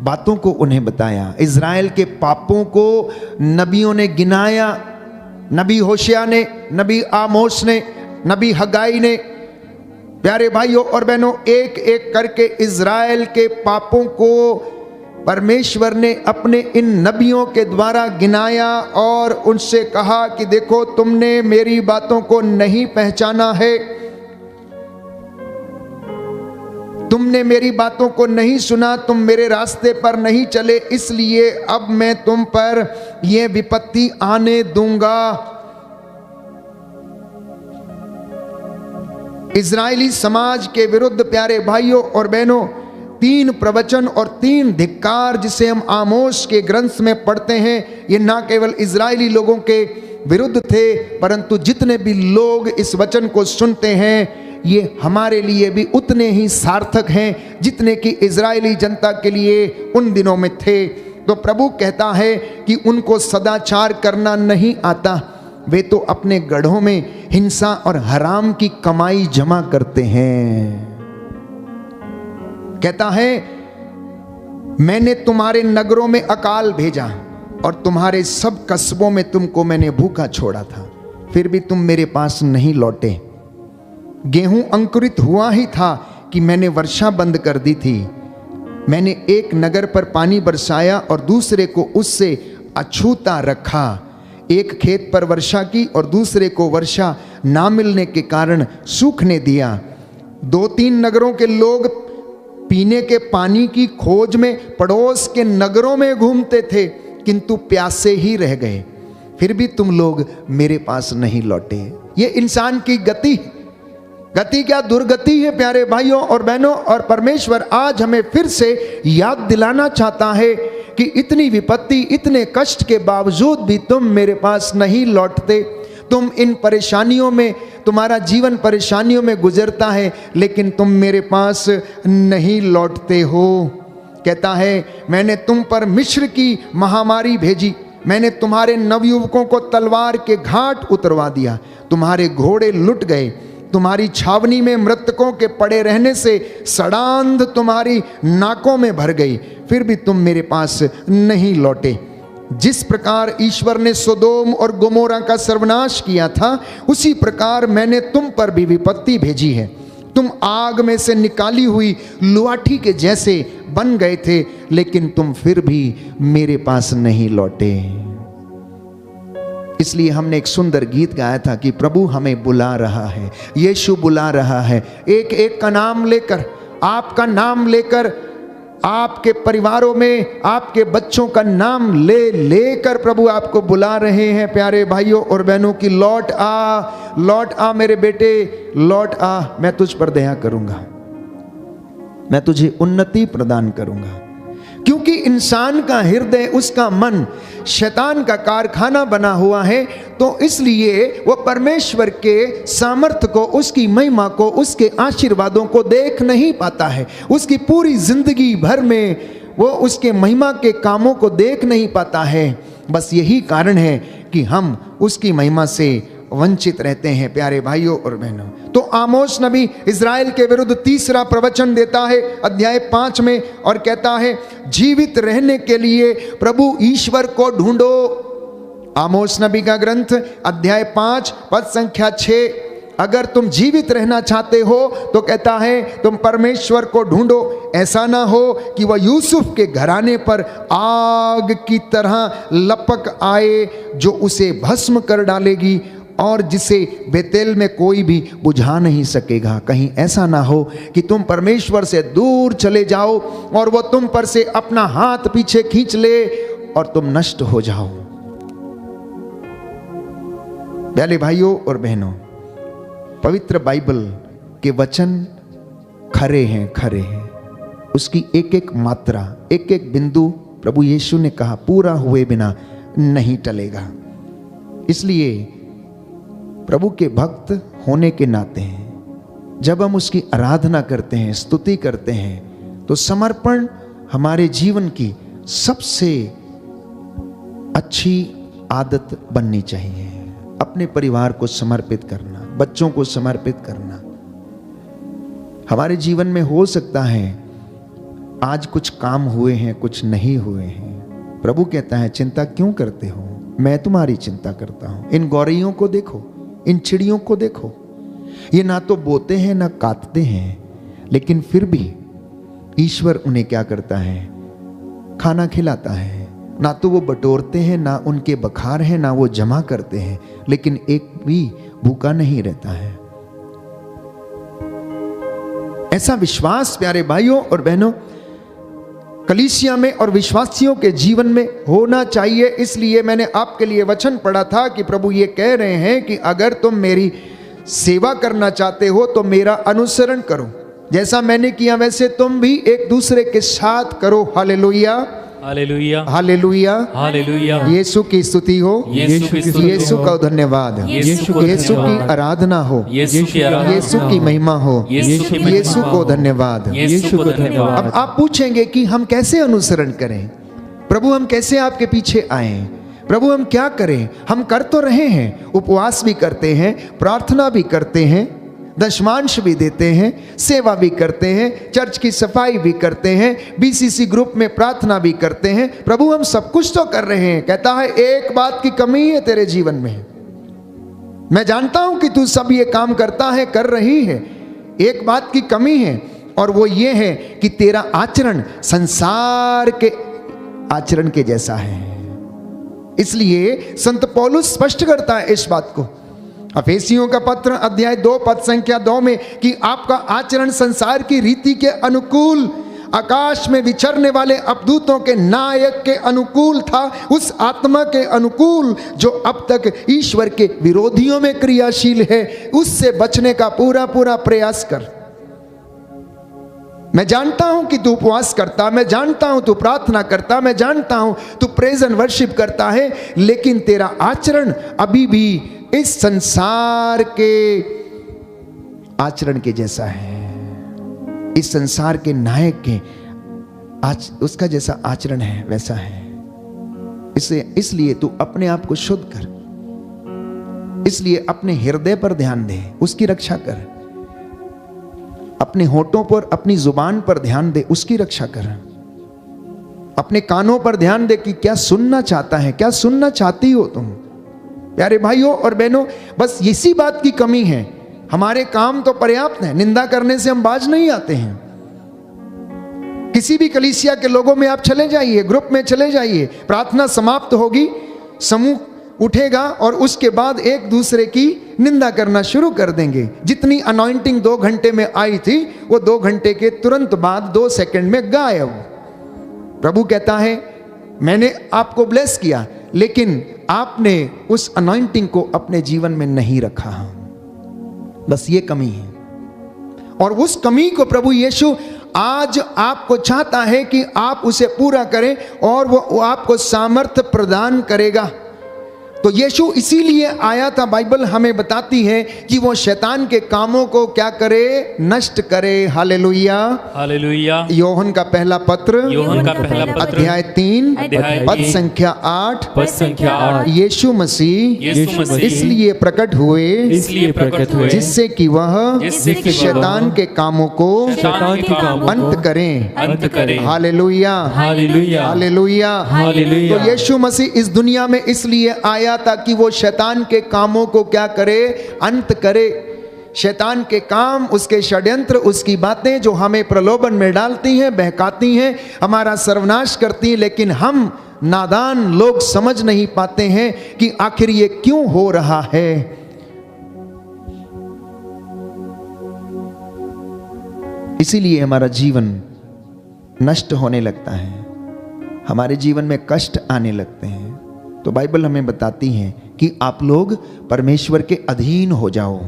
बातों को उन्हें बताया। इज़राइल के पापों को नबियों ने गिनाया, नबी होशिया ने, नबी आमोस ने, नबी हगाई ने। प्यारे भाइयों और बहनों, एक एक करके इज़राइल के पापों को परमेश्वर ने अपने इन नबियों के द्वारा गिनाया और उनसे कहा कि देखो, तुमने मेरी बातों को नहीं पहचाना है, तुमने मेरी बातों को नहीं सुना, तुम मेरे रास्ते पर नहीं चले, इसलिए अब मैं तुम पर यह विपत्ति आने दूंगा। इजरायली समाज के विरुद्ध प्यारे भाइयों और बहनों 3 प्रवचन और 3 धिक्कार जिसे हम आमोस के ग्रंथ में पढ़ते हैं, ये ना केवल इजरायली लोगों के विरुद्ध थे, परंतु जितने भी लोग इस वचन को सुनते हैं ये हमारे लिए भी उतने ही सार्थक हैं जितने कि इजरायली जनता के लिए उन दिनों में थे। तो प्रभु कहता है कि उनको सदाचार करना नहीं आता, वे तो अपने गढ़ों में हिंसा और हराम की कमाई जमा करते हैं। कहता है, मैंने तुम्हारे नगरों में अकाल भेजा और तुम्हारे सब कस्बों में तुमको मैंने भूखा छोड़ा था, फिर भी तुम मेरे पास नहीं लौटे। गेहूं अंकुरित हुआ ही था कि मैंने वर्षा बंद कर दी थी। मैंने एक नगर पर पानी बरसाया और दूसरे को उससे अछूता रखा। एक खेत पर वर्षा की और दूसरे को वर्षा ना मिलने के कारण सूखने दिया। 2-3 नगरों के लोग पीने के पानी की खोज में पड़ोस के नगरों में घूमते थे, किंतु प्यासे ही रह गए, फिर भी तुम लोग मेरे पास नहीं लौटे। ये इंसान की गति क्या दुर्गति है प्यारे भाइयों और बहनों। और परमेश्वर आज हमें फिर से याद दिलाना चाहता है कि इतनी विपत्ति, इतने कष्ट के बावजूद भी तुम मेरे पास नहीं लौटते। तुम इन परेशानियों में, तुम्हारा जीवन परेशानियों में गुजरता है, लेकिन तुम मेरे पास नहीं लौटते हो। कहता है, मैंने तुम पर मिस्र की महामारी भेजी, मैंने तुम्हारे नवयुवकों को तलवार के घाट उतरवा दिया, तुम्हारे घोड़े लुट गए, तुम्हारी छावनी में मृतकों के पड़े रहने से सड़ांध तुम्हारी नाकों में भर गई, फिर भी तुम मेरे पास नहीं लौटे। जिस प्रकार ईश्वर ने सोदोम और गोमोरा का सर्वनाश किया था, उसी प्रकार मैंने तुम पर भी विपत्ति भेजी है। तुम आग में से निकाली हुई लुआठी के जैसे बन गए थे, लेकिन तुम फिर भी मेरे पास नहीं लौटे। इसलिए हमने एक सुंदर गीत गाया था कि प्रभु हमें बुला रहा है, यीशु बुला रहा है, एक एक का नाम लेकर आपका नाम लेकर, आपके परिवारों में आपके बच्चों का नाम ले लेकर प्रभु आपको बुला रहे हैं प्यारे भाइयों और बहनों की, लौट आ मेरे बेटे, लौट आ, मैं तुझ पर दया करूंगा, मैं तुझे उन्नति प्रदान करूंगा। क्योंकि इंसान का हृदय, उसका मन शैतान का कारखाना बना हुआ है, तो इसलिए वो परमेश्वर के सामर्थ्य को, उसकी महिमा को, उसके आशीर्वादों को देख नहीं पाता है। उसकी पूरी जिंदगी भर में वो उसके महिमा के कामों को देख नहीं पाता है। बस यही कारण है कि हम उसकी महिमा से वंचित रहते हैं प्यारे भाइयों और बहनों। तो आमोस नबी इज़राइल के विरुद्ध तीसरा प्रवचन देता है अध्याय 5 में और कहता है, जीवित रहने के लिए प्रभु ईश्वर को ढूंढो। आमोस नबी का ग्रंथ अध्याय 5 पद संख्या 6, अगर तुम जीवित रहना चाहते हो तो कहता है तुम परमेश्वर को ढूंढो। ऐसा ना हो कि वह यूसुफ के घराने पर आग की तरह लपक आए जो उसे भस्म कर डालेगी और जिसे बेतेल में कोई भी बुझा नहीं सकेगा। कहीं ऐसा ना हो कि तुम परमेश्वर से दूर चले जाओ और वो तुम पर से अपना हाथ पीछे खींच ले और तुम नष्ट हो जाओ। प्यारे भाइयों और बहनों, पवित्र बाइबल के वचन खरे हैं, खरे हैं। उसकी एक एक मात्रा, एक एक बिंदु प्रभु यीशु ने कहा पूरा हुए बिना नहीं टलेगा। इसलिए प्रभु के भक्त होने के नाते जब हम उसकी आराधना करते हैं, स्तुति करते हैं, तो समर्पण हमारे जीवन की सबसे अच्छी आदत बननी चाहिए। अपने परिवार को समर्पित करना, बच्चों को समर्पित करना। हमारे जीवन में हो सकता है आज कुछ काम हुए हैं, कुछ नहीं हुए हैं। प्रभु कहता है चिंता क्यों करते हो, मैं तुम्हारी चिंता करता हूं। इन गौरैयों को देखो, इन चिड़ियों को देखो, ये ना तो बोते हैं ना काटते हैं, लेकिन फिर भी ईश्वर उन्हें क्या करता है, खाना खिलाता है। ना तो वो बटोरते हैं, ना उनके बखार हैं, ना वो जमा करते हैं, लेकिन एक भी भूखा नहीं रहता है। ऐसा विश्वास प्यारे भाइयों और बहनों कलीसिया में और विश्वासियों के जीवन में होना चाहिए। इसलिए मैंने आपके लिए वचन पढ़ा था कि प्रभु ये कह रहे हैं कि अगर तुम मेरी सेवा करना चाहते हो तो मेरा अनुसरण करो, जैसा मैंने किया वैसे तुम भी एक दूसरे के साथ करो। हालेलुया, हालेलुया, हालेलुया, हालेलुया। यीशु की स्तुति हो, यीशु का धन्यवाद, यीशु की आराधना हो, यीशु की महिमा हो, यीशु को धन्यवाद, यीशु को धन्यवाद। अब आप पूछेंगे कि हम कैसे अनुसरण करें, प्रभु हम कैसे आपके पीछे आए, प्रभु हम क्या करें। हम कर तो रहे हैं, उपवास भी करते हैं, प्रार्थना भी करते हैं, दशमांश भी देते हैं, सेवा भी करते हैं, चर्च की सफाई भी करते हैं, बीसीसी ग्रुप में प्रार्थना भी करते हैं। प्रभु हम सब कुछ तो कर रहे हैं। कहता है एक बात की कमी है तेरे जीवन में, मैं जानता हूं कि तू सब ये काम करता है, कर रही है, एक बात की कमी है और वो ये है कि तेरा आचरण संसार के आचरण के जैसा है। इसलिए संत पौलुस स्पष्ट करता है इस बात को अफेसियों का पत्र अध्याय 2 पद संख्या 2 में कि आपका आचरण संसार की रीति के अनुकूल, आकाश में विचरने वाले अवदूतों के नायक के अनुकूल था, उस आत्मा के अनुकूल जो अब तक ईश्वर के विरोधियों में क्रियाशील है। उससे बचने का पूरा पूरा प्रयास कर। मैं जानता हूं कि तू उपवास करता, मैं जानता हूं तू प्रार्थना करता, मैं जानता हूं तू प्रेज एंड वर्शिप करता है, लेकिन तेरा आचरण अभी भी इस संसार के आचरण के जैसा है, इस संसार के नायक के उसका जैसा आचरण है वैसा है। इसलिए तू अपने आप को शुद्ध कर, इसलिए अपने हृदय पर ध्यान दे, उसकी रक्षा कर, अपने होठों पर, अपनी जुबान पर ध्यान दे, उसकी रक्षा कर, अपने कानों पर ध्यान दे कि क्या सुनना चाहता है, क्या सुनना चाहती हो तुम। प्यारे भाइयों और बहनों, बस इसी बात की कमी है। हमारे काम तो पर्याप्त है, निंदा करने से हम बाज नहीं आते हैं। किसी भी कलीसिया के लोगों में आप चले जाइए, ग्रुप में चले जाइए, प्रार्थना समाप्त होगी, समूह उठेगा और उसके बाद एक दूसरे की निंदा करना शुरू कर देंगे। जितनी अनॉइंटिंग 2 घंटे में आई थी वो 2 घंटे के तुरंत बाद 2 सेकंड में गायब। प्रभु कहता है मैंने आपको ब्लेस किया, लेकिन आपने उस अनॉइंटिंग को अपने जीवन में नहीं रखा। बस ये कमी है, और उस कमी को प्रभु यीशु आज आपको चाहता है कि आप उसे पूरा करें, और वो आपको सामर्थ्य प्रदान करेगा। तो यीशु इसीलिए आया था। बाइबल हमें बताती है कि वो शैतान के कामों को क्या करे, नष्ट करे। Hallelujah, hallelujah. योहन का पहला पत्र अध्याय 3 पद संख्या 8। यीशु मसीह इसलिए प्रकट हुए जिससे कि वह शैतान के कामों को अंत करें। Hallelujah, hallelujah. तो यीशु मसीह इस दुनिया में इसलिए आया ताकि वो शैतान के कामों को क्या करे, अंत करे। शैतान के काम, उसके षड्यंत्र, उसकी बातें जो हमें प्रलोभन में डालती हैं, बहकाती हैं, हमारा सर्वनाश करती हैं, लेकिन हम नादान लोग समझ नहीं पाते हैं कि आखिर ये क्यों हो रहा है। इसीलिए हमारा जीवन नष्ट होने लगता है, हमारे जीवन में कष्ट आने लगते हैं। तो बाइबल हमें बताती है कि आप लोग परमेश्वर के अधीन हो जाओ,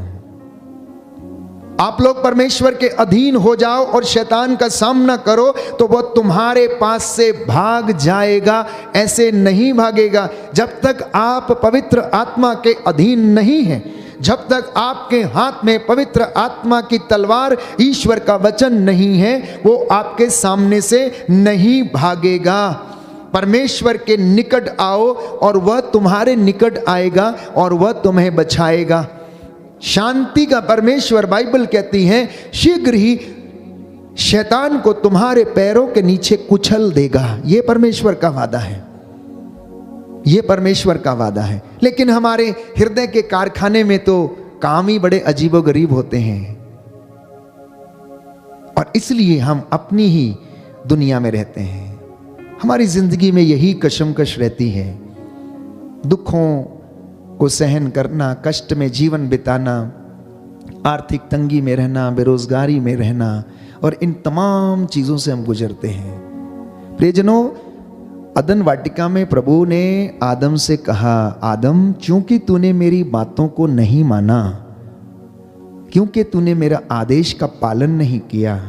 आप लोग परमेश्वर के अधीन हो जाओ और शैतान का सामना करो तो वह तुम्हारे पास से भाग जाएगा। ऐसे नहीं भागेगा जब तक आप पवित्र आत्मा के अधीन नहीं हैं, जब तक आपके हाथ में पवित्र आत्मा की तलवार ईश्वर का वचन नहीं है, वो आपके सामने से नहीं भागेगा। परमेश्वर के निकट आओ और वह तुम्हारे निकट आएगा और वह तुम्हें बचाएगा। शांति का परमेश्वर, बाइबल कहती है, शीघ्र ही शैतान को तुम्हारे पैरों के नीचे कुचल देगा। यह परमेश्वर का वादा है, यह परमेश्वर का वादा है। लेकिन हमारे हृदय के कारखाने में तो काम ही बड़े अजीबोगरीब होते हैं, और इसलिए हम अपनी ही दुनिया में रहते हैं। हमारी जिंदगी में यही कशमकश रहती है, दुखों को सहन करना, कष्ट में जीवन बिताना, आर्थिक तंगी में रहना, बेरोजगारी में रहना, और इन तमाम चीज़ों से हम गुजरते हैं। प्रियजनों, अदन वाटिका में प्रभु ने आदम से कहा, आदम क्योंकि तूने मेरी बातों को नहीं माना, क्योंकि तूने मेरा आदेश का पालन नहीं किया,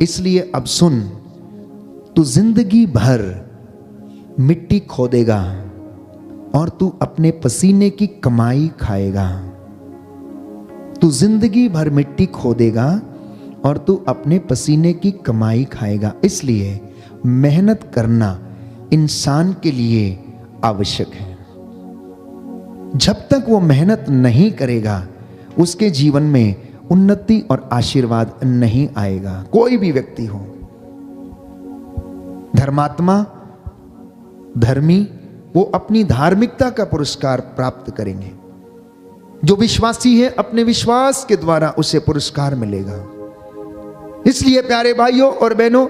इसलिए अब सुन, तू जिंदगी भर मिट्टी खोदेगा और तू अपने पसीने की कमाई खाएगा। तू जिंदगी भर मिट्टी खोदेगा और तू अपने पसीने की कमाई खाएगा। इसलिए मेहनत करना इंसान के लिए आवश्यक है। जब तक वो मेहनत नहीं करेगा, उसके जीवन में उन्नति और आशीर्वाद नहीं आएगा। कोई भी व्यक्ति हो, धर्मात्मा, धर्मी, वो अपनी धार्मिकता का पुरस्कार प्राप्त करेंगे। जो विश्वासी है, अपने विश्वास के द्वारा उसे पुरस्कार मिलेगा। इसलिए प्यारे भाइयों और बहनों,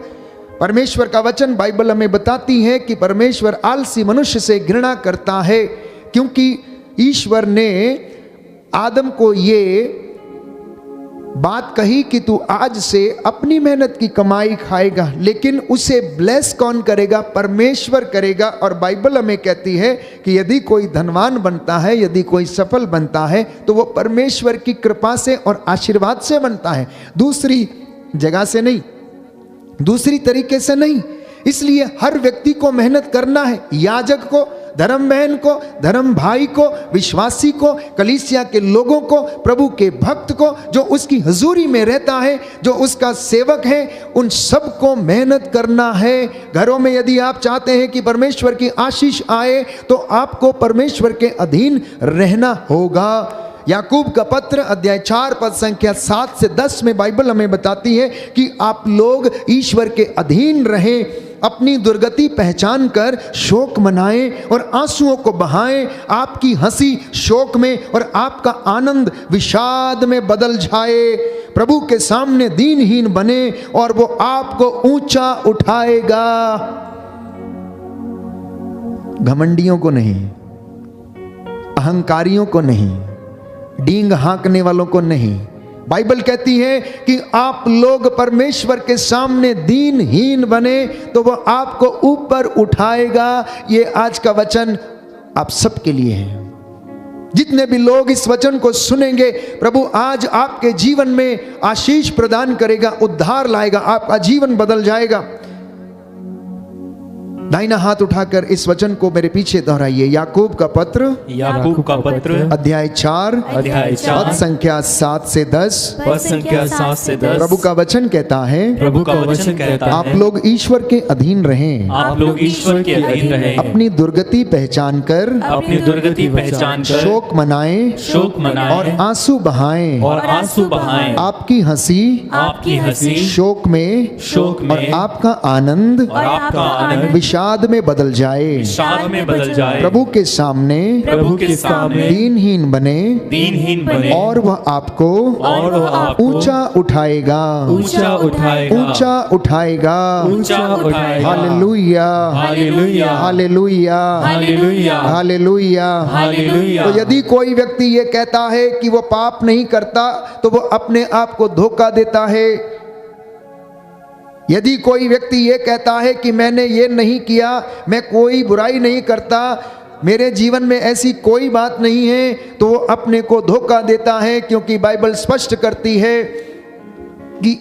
परमेश्वर का वचन, बाइबल हमें बताती है कि परमेश्वर आलसी मनुष्य से घृणा करता है, क्योंकि ईश्वर ने आदम को ये बात कही कि तू आज से अपनी मेहनत की कमाई खाएगा, लेकिन उसे ब्लेस कौन करेगा? परमेश्वर करेगा। और बाइबल हमें कहती है कि यदि कोई धनवान बनता है, यदि कोई सफल बनता है, तो वो परमेश्वर की कृपा से और आशीर्वाद से बनता है, दूसरी जगह से नहीं, दूसरी तरीके से नहीं। इसलिए हर व्यक्ति को मेहनत करना है, याजक को, धर्म बहन को, धर्म भाई को, विश्वासी को, कलीसिया के लोगों को, प्रभु के भक्त को, जो उसकी हजूरी में रहता है, जो उसका सेवक है, उन सबको मेहनत करना है। घरों में यदि आप चाहते हैं कि परमेश्वर की आशीष आए, तो आपको परमेश्वर के अधीन रहना होगा। याकूब का पत्र अध्याय 4 पद संख्या 7 से 10 में बाइबल हमें बताती है कि आप लोग ईश्वर के अधीन रहें, अपनी दुर्गति पहचान कर शोक मनाएं और आंसुओं को बहाएं। आपकी हंसी शोक में और आपका आनंद विषाद में बदल जाए। प्रभु के सामने दीनहीन बने और वो आपको ऊंचा उठाएगा। घमंडियों को नहीं, अहंकारियों को नहीं, डींग हाँकने वालों को नहीं। बाइबल कहती है कि आप लोग परमेश्वर के सामने दीनहीन बने तो वो आपको ऊपर उठाएगा। ये आज का वचन आप सबके लिए है। जितने भी लोग इस वचन को सुनेंगे, प्रभु आज आपके जीवन में आशीष प्रदान करेगा, उद्धार लाएगा, आपका जीवन बदल जाएगा। दाहिना हाथ उठाकर इस वचन को मेरे पीछे दोहराइए। याकूब का पत्र, याकूब का पत्र अध्याय 4 पद संख्या 7 से 10। पद संख्या 7 से 10। प्रभु का वचन कहता है, प्रभु का वचन कहता है, आप लोग ईश्वर के अधीन रहें, आप लोग ईश्वर के अधीन रहें, अपनी दुर्गति पहचान कर, अपनी दुर्गति पहचान कर शोक मनाएं, शोक मनाएं और आंसू बहाएं। और आंसू बहाएं। आपकी हंसी शोक में और आपका आनंद विषाद में बदल जाए। प्रभु के सामने दीनहीन बने और वह आपको ऊंचा उठाएगा। हालेलुया, हालेलुया, हालेलुया। तो यदि कोई व्यक्ति ये कहता है कि वो पाप नहीं करता तो वो अपने आप को धोखा देता है। यदि कोई व्यक्ति ये कहता है कि मैंने ये नहीं किया, मैं कोई बुराई नहीं करता, मेरे जीवन में ऐसी कोई बात नहीं है, तो वो अपने को धोखा देता है। क्योंकि बाइबल स्पष्ट करती है कि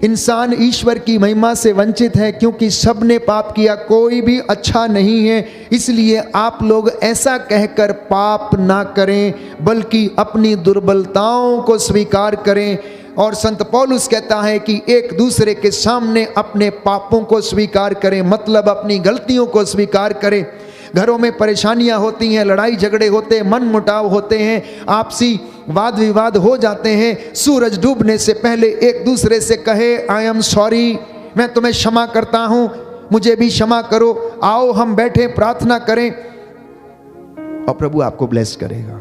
इंसान ईश्वर की महिमा से वंचित है, क्योंकि सबने पाप किया, कोई भी अच्छा नहीं है। इसलिए आप लोग ऐसा कहकर पाप ना करें, बल्कि अपनी दुर्बलताओं को स्वीकार करें। और संत पौलुस कहता है कि एक दूसरे के सामने अपने पापों को स्वीकार करें, मतलब अपनी गलतियों को स्वीकार करें। घरों में परेशानियां होती हैं, लड़ाई झगड़े होते हैं, मन मुटाव होते हैं, आपसी वाद विवाद हो जाते हैं। सूरज डूबने से पहले एक दूसरे से कहे, आई एम सॉरी, मैं तुम्हें क्षमा करता हूं, मुझे भी क्षमा करो, आओ हम बैठे प्रार्थना करें, और प्रभु आपको ब्लेस करेगा।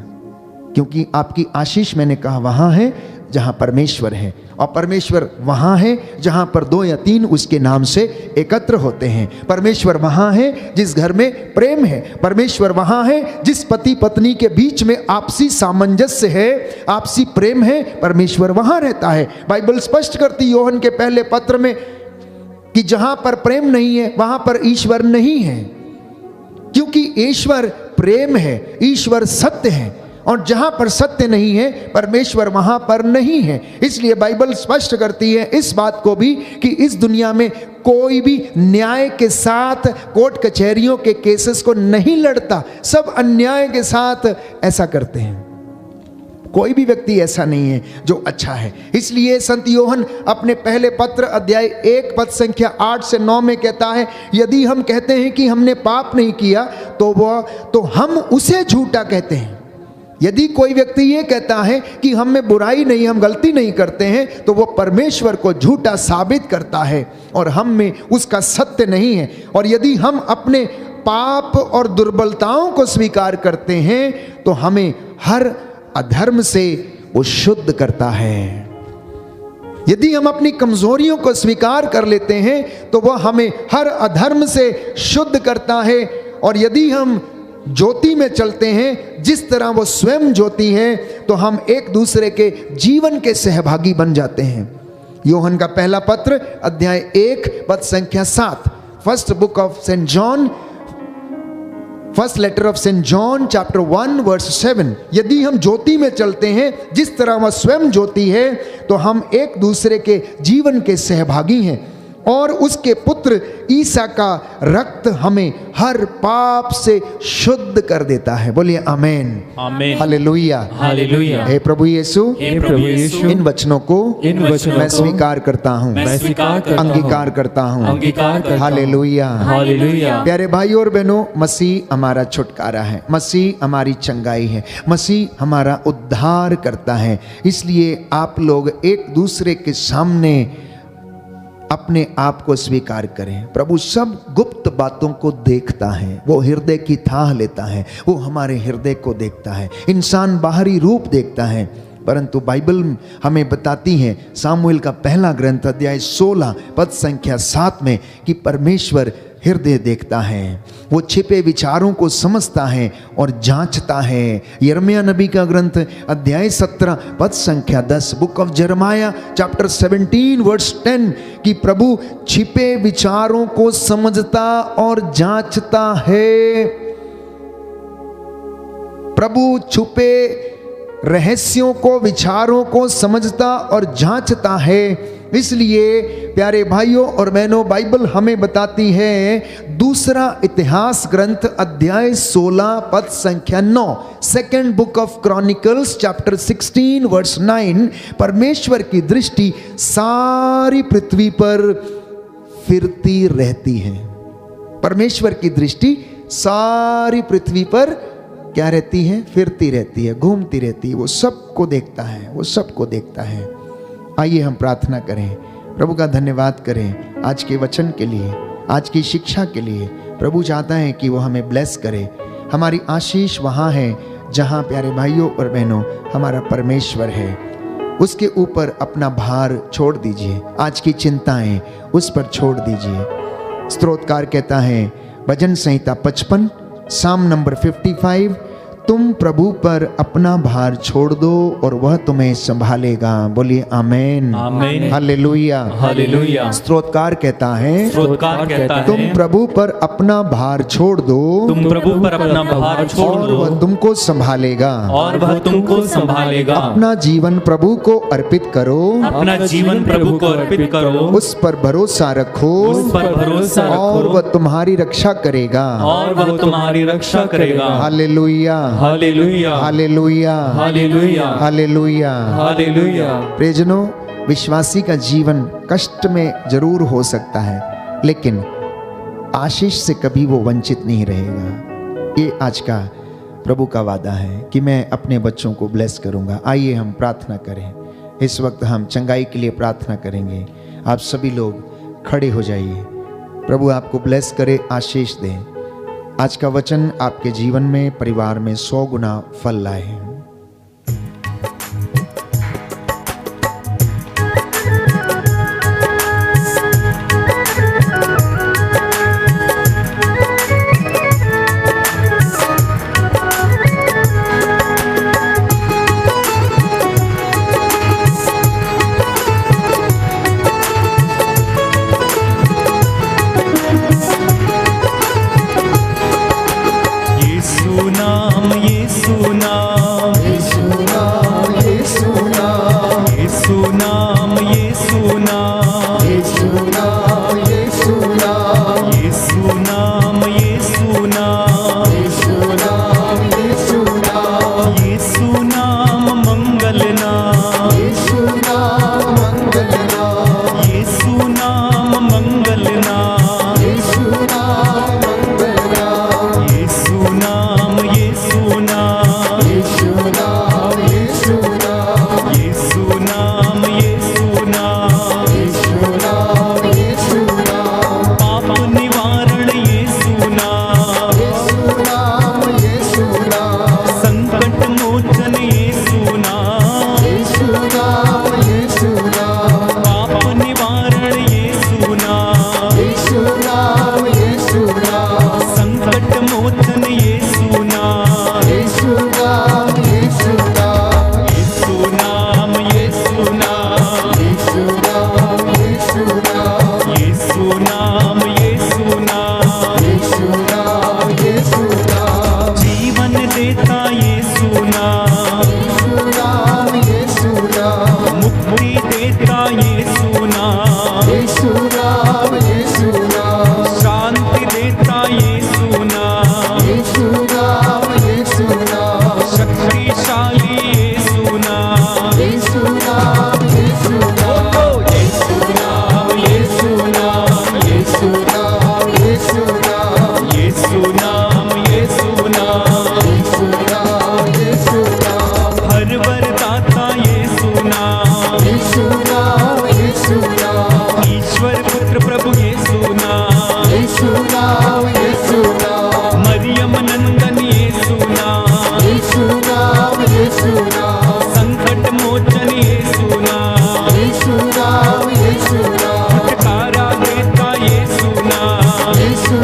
क्योंकि आपकी आशीष, मैंने कहा, वहां है जहां परमेश्वर है, और परमेश्वर वहां है जहां पर 2 या 3 उसके नाम से एकत्र होते हैं। परमेश्वर वहां है जिस घर में प्रेम है। परमेश्वर वहां है जिस पति पत्नी के बीच में आपसी सामंजस्य है, आपसी प्रेम है। परमेश्वर वहां रहता है। बाइबल स्पष्ट करती यूहन्ना के पहले पत्र में कि जहां पर प्रेम नहीं है वहां पर ईश्वर नहीं है, क्योंकि ईश्वर प्रेम है, ईश्वर सत्य है, और जहां पर सत्य नहीं है परमेश्वर वहां पर नहीं है। इसलिए बाइबल स्पष्ट करती है इस बात को भी कि इस दुनिया में कोई भी न्याय के साथ कोर्ट कचहरियों के केसेस को नहीं लड़ता, सब अन्याय के साथ ऐसा करते हैं। कोई भी व्यक्ति ऐसा नहीं है जो अच्छा है। इसलिए संत यूहन्ना अपने पहले पत्र अध्याय 1 पद संख्या 8 से 9 में कहता है, यदि हम कहते हैं कि हमने पाप नहीं किया तो हम उसे झूठा कहते हैं। यदि कोई व्यक्ति ये कहता है कि हम में बुराई नहीं, हम गलती नहीं करते हैं, तो वो परमेश्वर को झूठा साबित करता है और हम में उसका सत्य नहीं है। और यदि हम अपने पाप और दुर्बलताओं को स्वीकार करते हैं तो हमें हर अधर्म से वो शुद्ध करता है। यदि हम अपनी कमजोरियों को स्वीकार कर लेते हैं तो वह हमें हर अधर्म से शुद्ध करता है। और यदि हम ज्योति में चलते हैं जिस तरह वो स्वयं ज्योति है, तो हम एक दूसरे के जीवन के सहभागी बन जाते हैं। यूहन्ना का पहला पत्र अध्याय 1 पद संख्या 7, first book of Saint John, first letter of Saint John chapter 1 verse 7, यदि हम ज्योति में चलते हैं जिस तरह वह स्वयं ज्योति है, तो हम एक दूसरे के जीवन के सहभागी हैं। और उसके पुत्र ईसा का रक्त हमें हर पाप से शुद्ध कर देता है। बोलिए आमेन, आमेन, हालेलुया, हालेलुया। हे प्रभु यीशु, इन वचनों को मैं स्वीकार करता हूँ, अंगीकार करता हूँ। Hallelujah, hallelujah. प्यारे भाइयों और बहनों, मसीह हमारा छुटकारा है, मसीह हमारी चंगाई है, मसीह हमारा उद्धार करता है। इसलिए आप लोग एक दूसरे के सामने अपने आप को स्वीकार करें। प्रभु सब गुप्त बातों को देखता है, वो हृदय की थाह लेता है, वो हमारे हृदय को देखता है। इंसान बाहरी रूप देखता है, परंतु बाइबल हमें बताती है, सामुएल का पहला ग्रंथ अध्याय 16 पद संख्या 7 में, कि परमेश्वर हृदय देखता है, वो छिपे विचारों को समझता है और जांचता है। यिर्मयाह नबी का ग्रंथ अध्याय 17 पद संख्या 10, बुक ऑफ यिर्मयाह चैप्टर 17 वर्स 10 कि प्रभु छिपे विचारों को समझता और जांचता है। प्रभु छुपे रहस्यों को, विचारों को समझता और जांचता है। इसलिए प्यारे भाइयों और बहनों, बाइबल हमें बताती है, दूसरा इतिहास ग्रंथ अध्याय 16 पद संख्या 9, second book of Chronicles chapter 16 verse 9, परमेश्वर की दृष्टि सारी पृथ्वी पर फिरती रहती है। परमेश्वर की दृष्टि सारी पृथ्वी पर क्या रहती है? फिरती रहती है, घूमती रहती है। वो सबको देखता है, वो सबको देखता है। आइए हम प्रार्थना करें, प्रभु का धन्यवाद करें आज के वचन के लिए, आज की शिक्षा के लिए। प्रभु चाहता है कि वो हमें ब्लेस करे। हमारी आशीष वहाँ है जहाँ प्यारे भाइयों और बहनों हमारा परमेश्वर है। उसके ऊपर अपना भार छोड़ दीजिए, आज की चिंताएं उस पर छोड़ दीजिए। स्तोत्रकार कहता है, भजन संहिता 55 साम नंबर 55, तुम प्रभु पर अपना भार छोड़ दो और वह तुम्हें संभालेगा। बोलिए आमेन, आमेन, हालेलुया, हालेलुया। स्तोत्रकार कहता है, स्तोत्रकार कहता है, तुम प्रभु पर अपना भार छोड़ दो, तुम प्रभु पर अपना भार छोड़ और दो वह तुमको संभालेगा, और वह तुमको संभालेगा। अपना जीवन प्रभु को अर्पित करो, अपना जीवन प्रभु को अर्पित करो, उस पर भरोसा रखो, उस पर भरोसा और रखो, वह तुम्हारी रक्षा करेगा। और वह तुम्हारी रक्षा करेगा। हालेलुया, हालेलुया, हालेलुया, हालेलुया, हालेलुया, हालेलुया। प्रियजनों, विश्वासी का जीवन कष्ट में जरूर हो सकता है, लेकिन आशीष से कभी वो वंचित नहीं रहेगा। ये आज का प्रभु का वादा है कि मैं अपने बच्चों को ब्लेस करूंगा। आइए हम प्रार्थना करें। इस वक्त हम चंगाई के लिए प्रार्थना करेंगे। आप सभी लोग खड़े हो जाइए। प्रभु आपको ब्लेस करे, आशीष दे। आज का वचन आपके जीवन में, परिवार में 100 गुना फल लाए। Yesu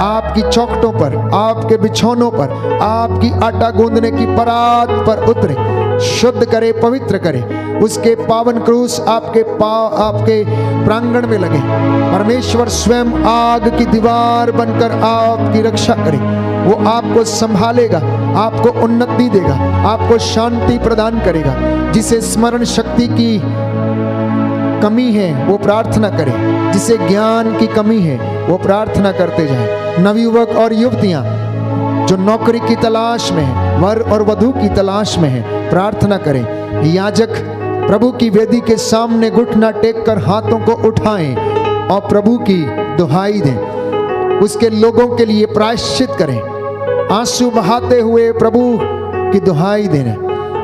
आपकी चौखटों पर, आपके बिछौनों पर, आपकी आटा गूंदने की परात पर उतरे, शुद्ध करे, पवित्र करे। उसके पावन क्रूस आपके प्रांगण में लगे। परमेश्वर स्वयं आग की दीवार बनकर आपकी रक्षा करे। वो आपको संभालेगा, आपको उन्नति देगा, आपको शांति प्रदान करेगा। जिसे स्मरण शक्ति की कमी है वो प्रार्थना करे, जिसे ज्ञान की कमी है वो प्रार्थना करते जाए। नवयुवक और युवतियां जो नौकरी की तलाश में है, वर और वधू की तलाश में है, प्रार्थना करें। याजक प्रभु की वेदी के सामने घुटना टेक कर हाथों को उठाएं और प्रभु की दुहाई दें। उसके लोगों के लिए प्रायश्चित करें, आंसू बहाते हुए प्रभु की दुहाई दें।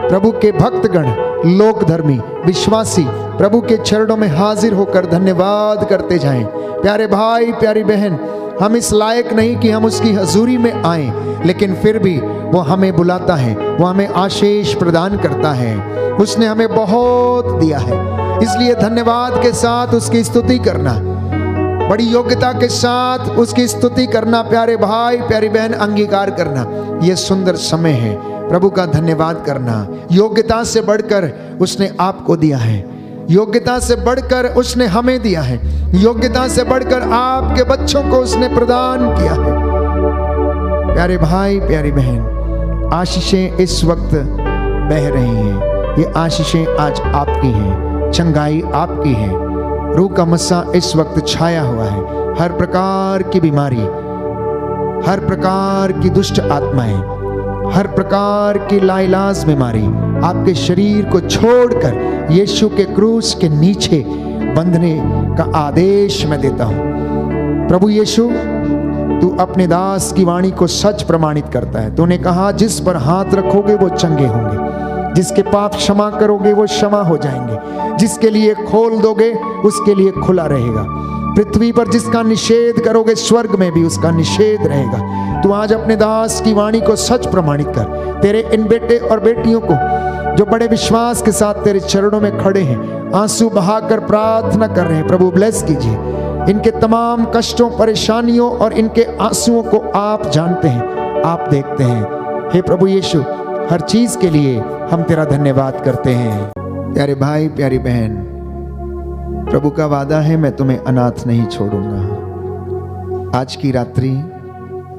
प्रभु के भक्तगण, लोक धर्मी, विश्वासी प्रभु के चरणों में हाजिर होकर धन्यवाद करते जाएं। प्यारे भाई, प्यारी बहन, हम इस लायक नहीं कि हम उसकी हजूरी में आएं, लेकिन फिर भी वो हमें बुलाता है, वो हमें आशीष प्रदान करता है। उसने हमें बहुत दिया है, इसलिए धन्यवाद के साथ उसकी स्तुति करना, बड़ी योग्यता के साथ उसकी स्तुति करना, प्यारे भाई, प्यारी बहन, अंगीकार करना, ये सुंदर समय है प्रभु का धन्यवाद करना। योग्यता से बढ़कर उसने आपको दिया है, योग्यता से बढ़कर उसने हमें दिया है, योग्यता से बढ़कर आपके बच्चों को उसने प्रदान किया है। प्यारे भाई, प्यारी बहन, आशीषें इस वक्त बह रही हैं। ये आशीषें आज आपकी हैं, चंगाई आपकी है। रूह का मस्सा इस वक्त छाया हुआ है। हर प्रकार की बीमारी, हर प्रकार की दुष्ट आत्माएं, हर प्रकार की लाइलाज बीमारी आपके शरीर को छोड़कर यीशु के क्रूस के नीचे बंधने का आदेश मैं देता हूं। प्रभु यीशु, तू अपने दास की वाणी को सच प्रमाणित करता है। तूने कहा जिस पर हाथ रखोगे वो चंगे होंगे, जिसके पाप क्षमा करोगे वो क्षमा हो जाएंगे, जिसके लिए खोल दोगे उसके लिए खुला रहेगा। पृथ्वी पर जिसका निषेध करोगे स्वर्ग में भी उसका निषेध रहेगा। तू आज अपने दास की वाणी को सच प्रमाणित कर। तेरे इन बेटे और बेटियों को जो बड़े विश्वास के साथ तेरे चरणों में खड़े हैं, आंसू बहाकर प्रार्थना कर रहे हैं, प्रभु ब्लेस कीजिए। इनके तमाम कष्टों, परेशानियों और इनके आंसुओं को आप जानते हैं, आप देखते हैं। हे प्रभु यीशु, हर चीज के लिए हम तेरा धन्यवाद करते हैं। प्यारे भाई, प्यारी बहन, प्रभु का वादा है मैं तुम्हें अनाथ नहीं छोड़ूंगा। आज की रात्रि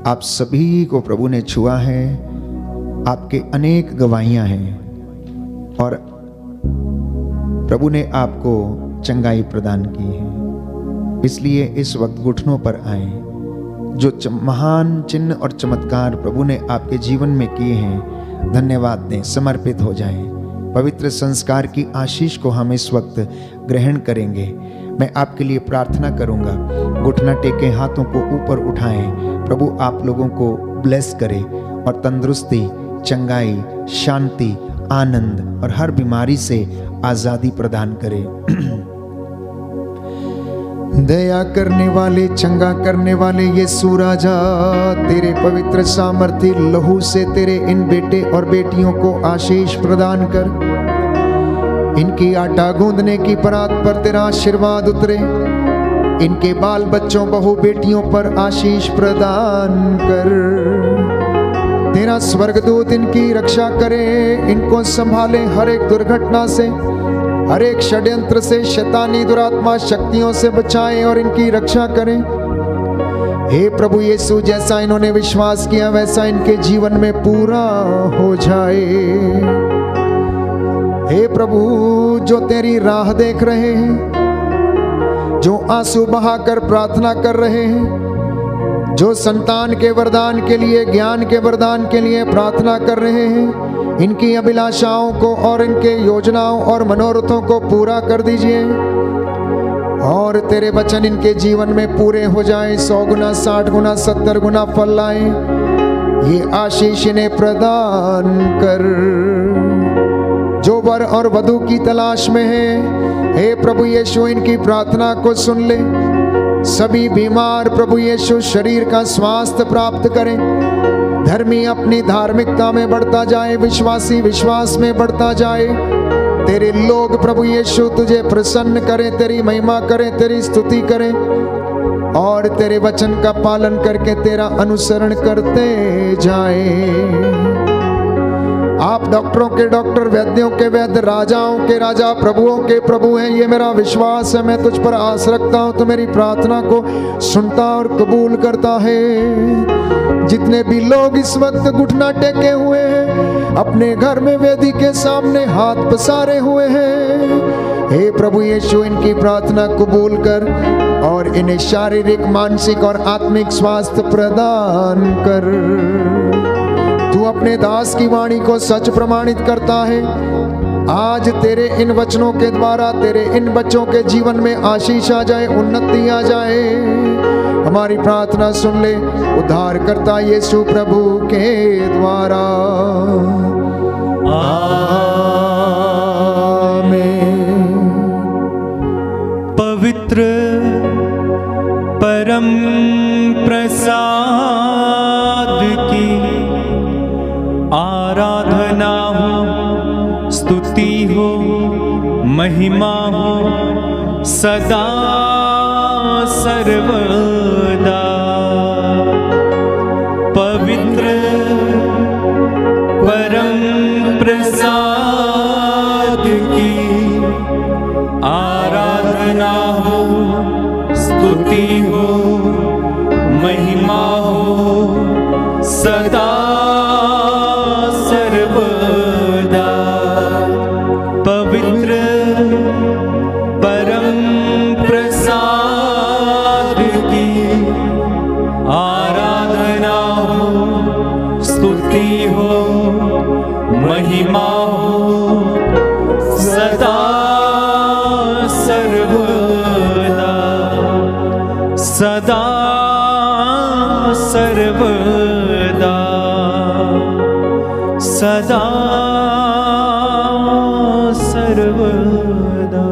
आप सभी को प्रभु ने छुआ है। आपके अनेक गवाहियां हैं और प्रभु ने आपको चंगाई प्रदान की है। इसलिए इस वक्त घुटनों पर आए। जो महान चिन्ह और चमत्कार प्रभु ने आपके जीवन में किए हैं, धन्यवाद दें, समर्पित हो जाएं। पवित्र संस्कार की आशीष को हम इस वक्त ग्रहण करेंगे। मैं आपके लिए प्रार्थना करूंगा। घुटना टेके हाथों को ऊपर उठाएं। प्रभु आप लोगों को ब्लेस करे और तंदुरुस्ती, चंगाई, शांति, आनंद और हर बीमारी से आजादी प्रदान करे। दया करने वाले, चंगा करने वाले यीशु राजा, तेरे पवित्र सामर्थी लहू से तेरे इन बेटे और बेटियों को आशीष प्रदान कर। इनकी आटा गूंदने की परात पर तेरा आशीर्वाद उतरे। इनके बाल बच्चों, बहू बेटियों पर आशीष प्रदान कर। तेरा स्वर्गदूत इनकी रक्षा करे, इनको संभाले हर एक दुर्घटना से, हर एक षड्यंत्र से, शैतानी दुरात्मा शक्तियों से बचाएं और इनकी रक्षा करें। हे प्रभु यीशु, जैसा इन्होंने विश्वास किया वैसा इनके जीवन में पूरा हो जाए। हे प्रभु, जो तेरी राह देख रहे हैं, जो आंसू बहाकर प्रार्थना कर रहे हैं, जो संतान के वरदान के लिए, ज्ञान के वरदान के लिए प्रार्थना कर रहे हैं, इनकी अभिलाषाओं को और इनके योजनाओं और मनोरथों को पूरा कर दीजिए और तेरे वचन इनके जीवन में पूरे हो जाएं। 100 गुना, 60 गुना, 70 गुना फल लाएं। ये आशीष इन्हें प्रदान कर। जो वर और वधू की तलाश में है, हे प्रभु यीशु, इनकी प्रार्थना को सुन ले। सभी बीमार प्रभु यीशु शरीर का स्वास्थ्य प्राप्त करें। धर्मी अपनी धार्मिकता में बढ़ता जाए, विश्वासी विश्वास में बढ़ता जाए। तेरे लोग प्रभु यीशु तुझे प्रसन्न करें, तेरी महिमा करें, तेरी स्तुति करें। और तेरे वचन का पालन करके तेरा अनुसरण करते जाएं। आप डॉक्टरों के डॉक्टर, वैद्यों के वैद्य, राजाओं के राजा, प्रभुओं के प्रभु हैं, ये मेरा विश्वास है। मैं तुझ पर आस रखता हूं, तो मेरी प्रार्थना को सुनता और कबूल करता है। जितने भी लोग इस वक्त घुटना टेके हुए हैं, अपने घर में वेदी के सामने हाथ पसारे हुए हैं, हे प्रभु यीशु इनकी प्रार्थना कबूल कर और इन्हें शारीरिक, मानसिक और आत्मिक स्वास्थ्य प्रदान कर। तू अपने दास की वाणी को सच प्रमाणित करता है। आज तेरे इन वचनों के द्वारा तेरे इन बच्चों के जीवन में आशीष आ जाए, उन्नति आ जाए। हमारी प्रार्थना सुन ले उद्धार करता यीशु प्रभु के द्वारा, आमीन। पवित्र परम प्रसाद की आराधना हो, स्तुति हो, महिमा हो सदा सर्वदा। पवित्र परम प्रसाद की आराधना हो, स्तुति हो, महिमा हो सदा सर्वदा। पवित्र परम प्रसाद की आराधना हो, स्तुति हो, महिमा हो सदा सर्वदा, सदा सर्वदा, सदा सर्वदा।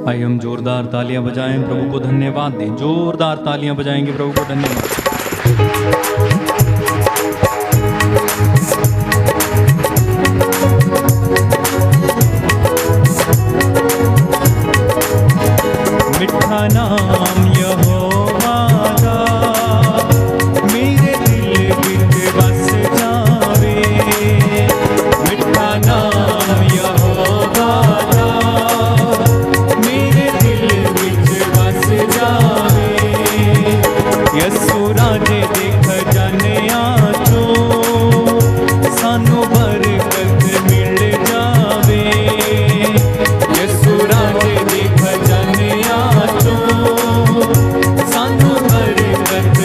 आइए हम जोरदार तालियां बजाएं, प्रभु को धन्यवाद दें। जोरदार तालियां बजाएंगे, प्रभु को धन्यवाद। मिठा नाम यहोवा दा, मेरे दिल विच बस जावे। मिठा नाम यहोवा दा, यसु राजे देख जानिया चो, सानू बरकत मिल जावे। यसु राजे देख जानिया चो, सानू बरकत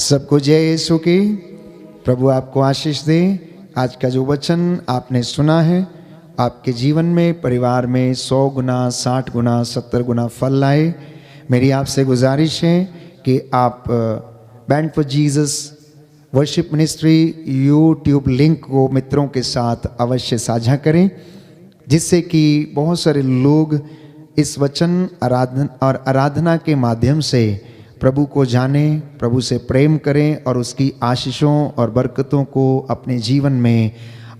सबको जय यीशु की। प्रभु आपको आशीष दे। आज का जो वचन आपने सुना है आपके जीवन में, परिवार में 100 गुना, 60 गुना, 70 गुना फल लाए। मेरी आपसे गुजारिश है कि आप band for Jesus worship ministry YouTube link को मित्रों के साथ अवश्य साझा करें, जिससे कि बहुत सारे लोग इस वचन आराधना के माध्यम से प्रभु को जानें, प्रभु से प्रेम करें और उसकी आशीषों और बरकतों को अपने जीवन में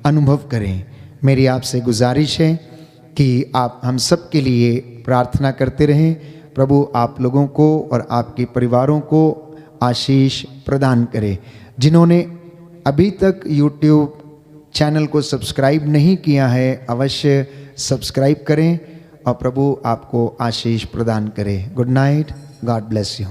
अनुभव करें। मेरी आपसे गुजारिश है कि आप हम सब के लिए प्रार्थना करते रहें। प्रभु आप लोगों को और आपके परिवारों को आशीष प्रदान करे। जिन्होंने अभी तक YouTube चैनल को सब्सक्राइब नहीं किया है, अवश्य सब्सक्राइब करें और प्रभु आपको आशीष प्रदान करे। Good night, God bless you.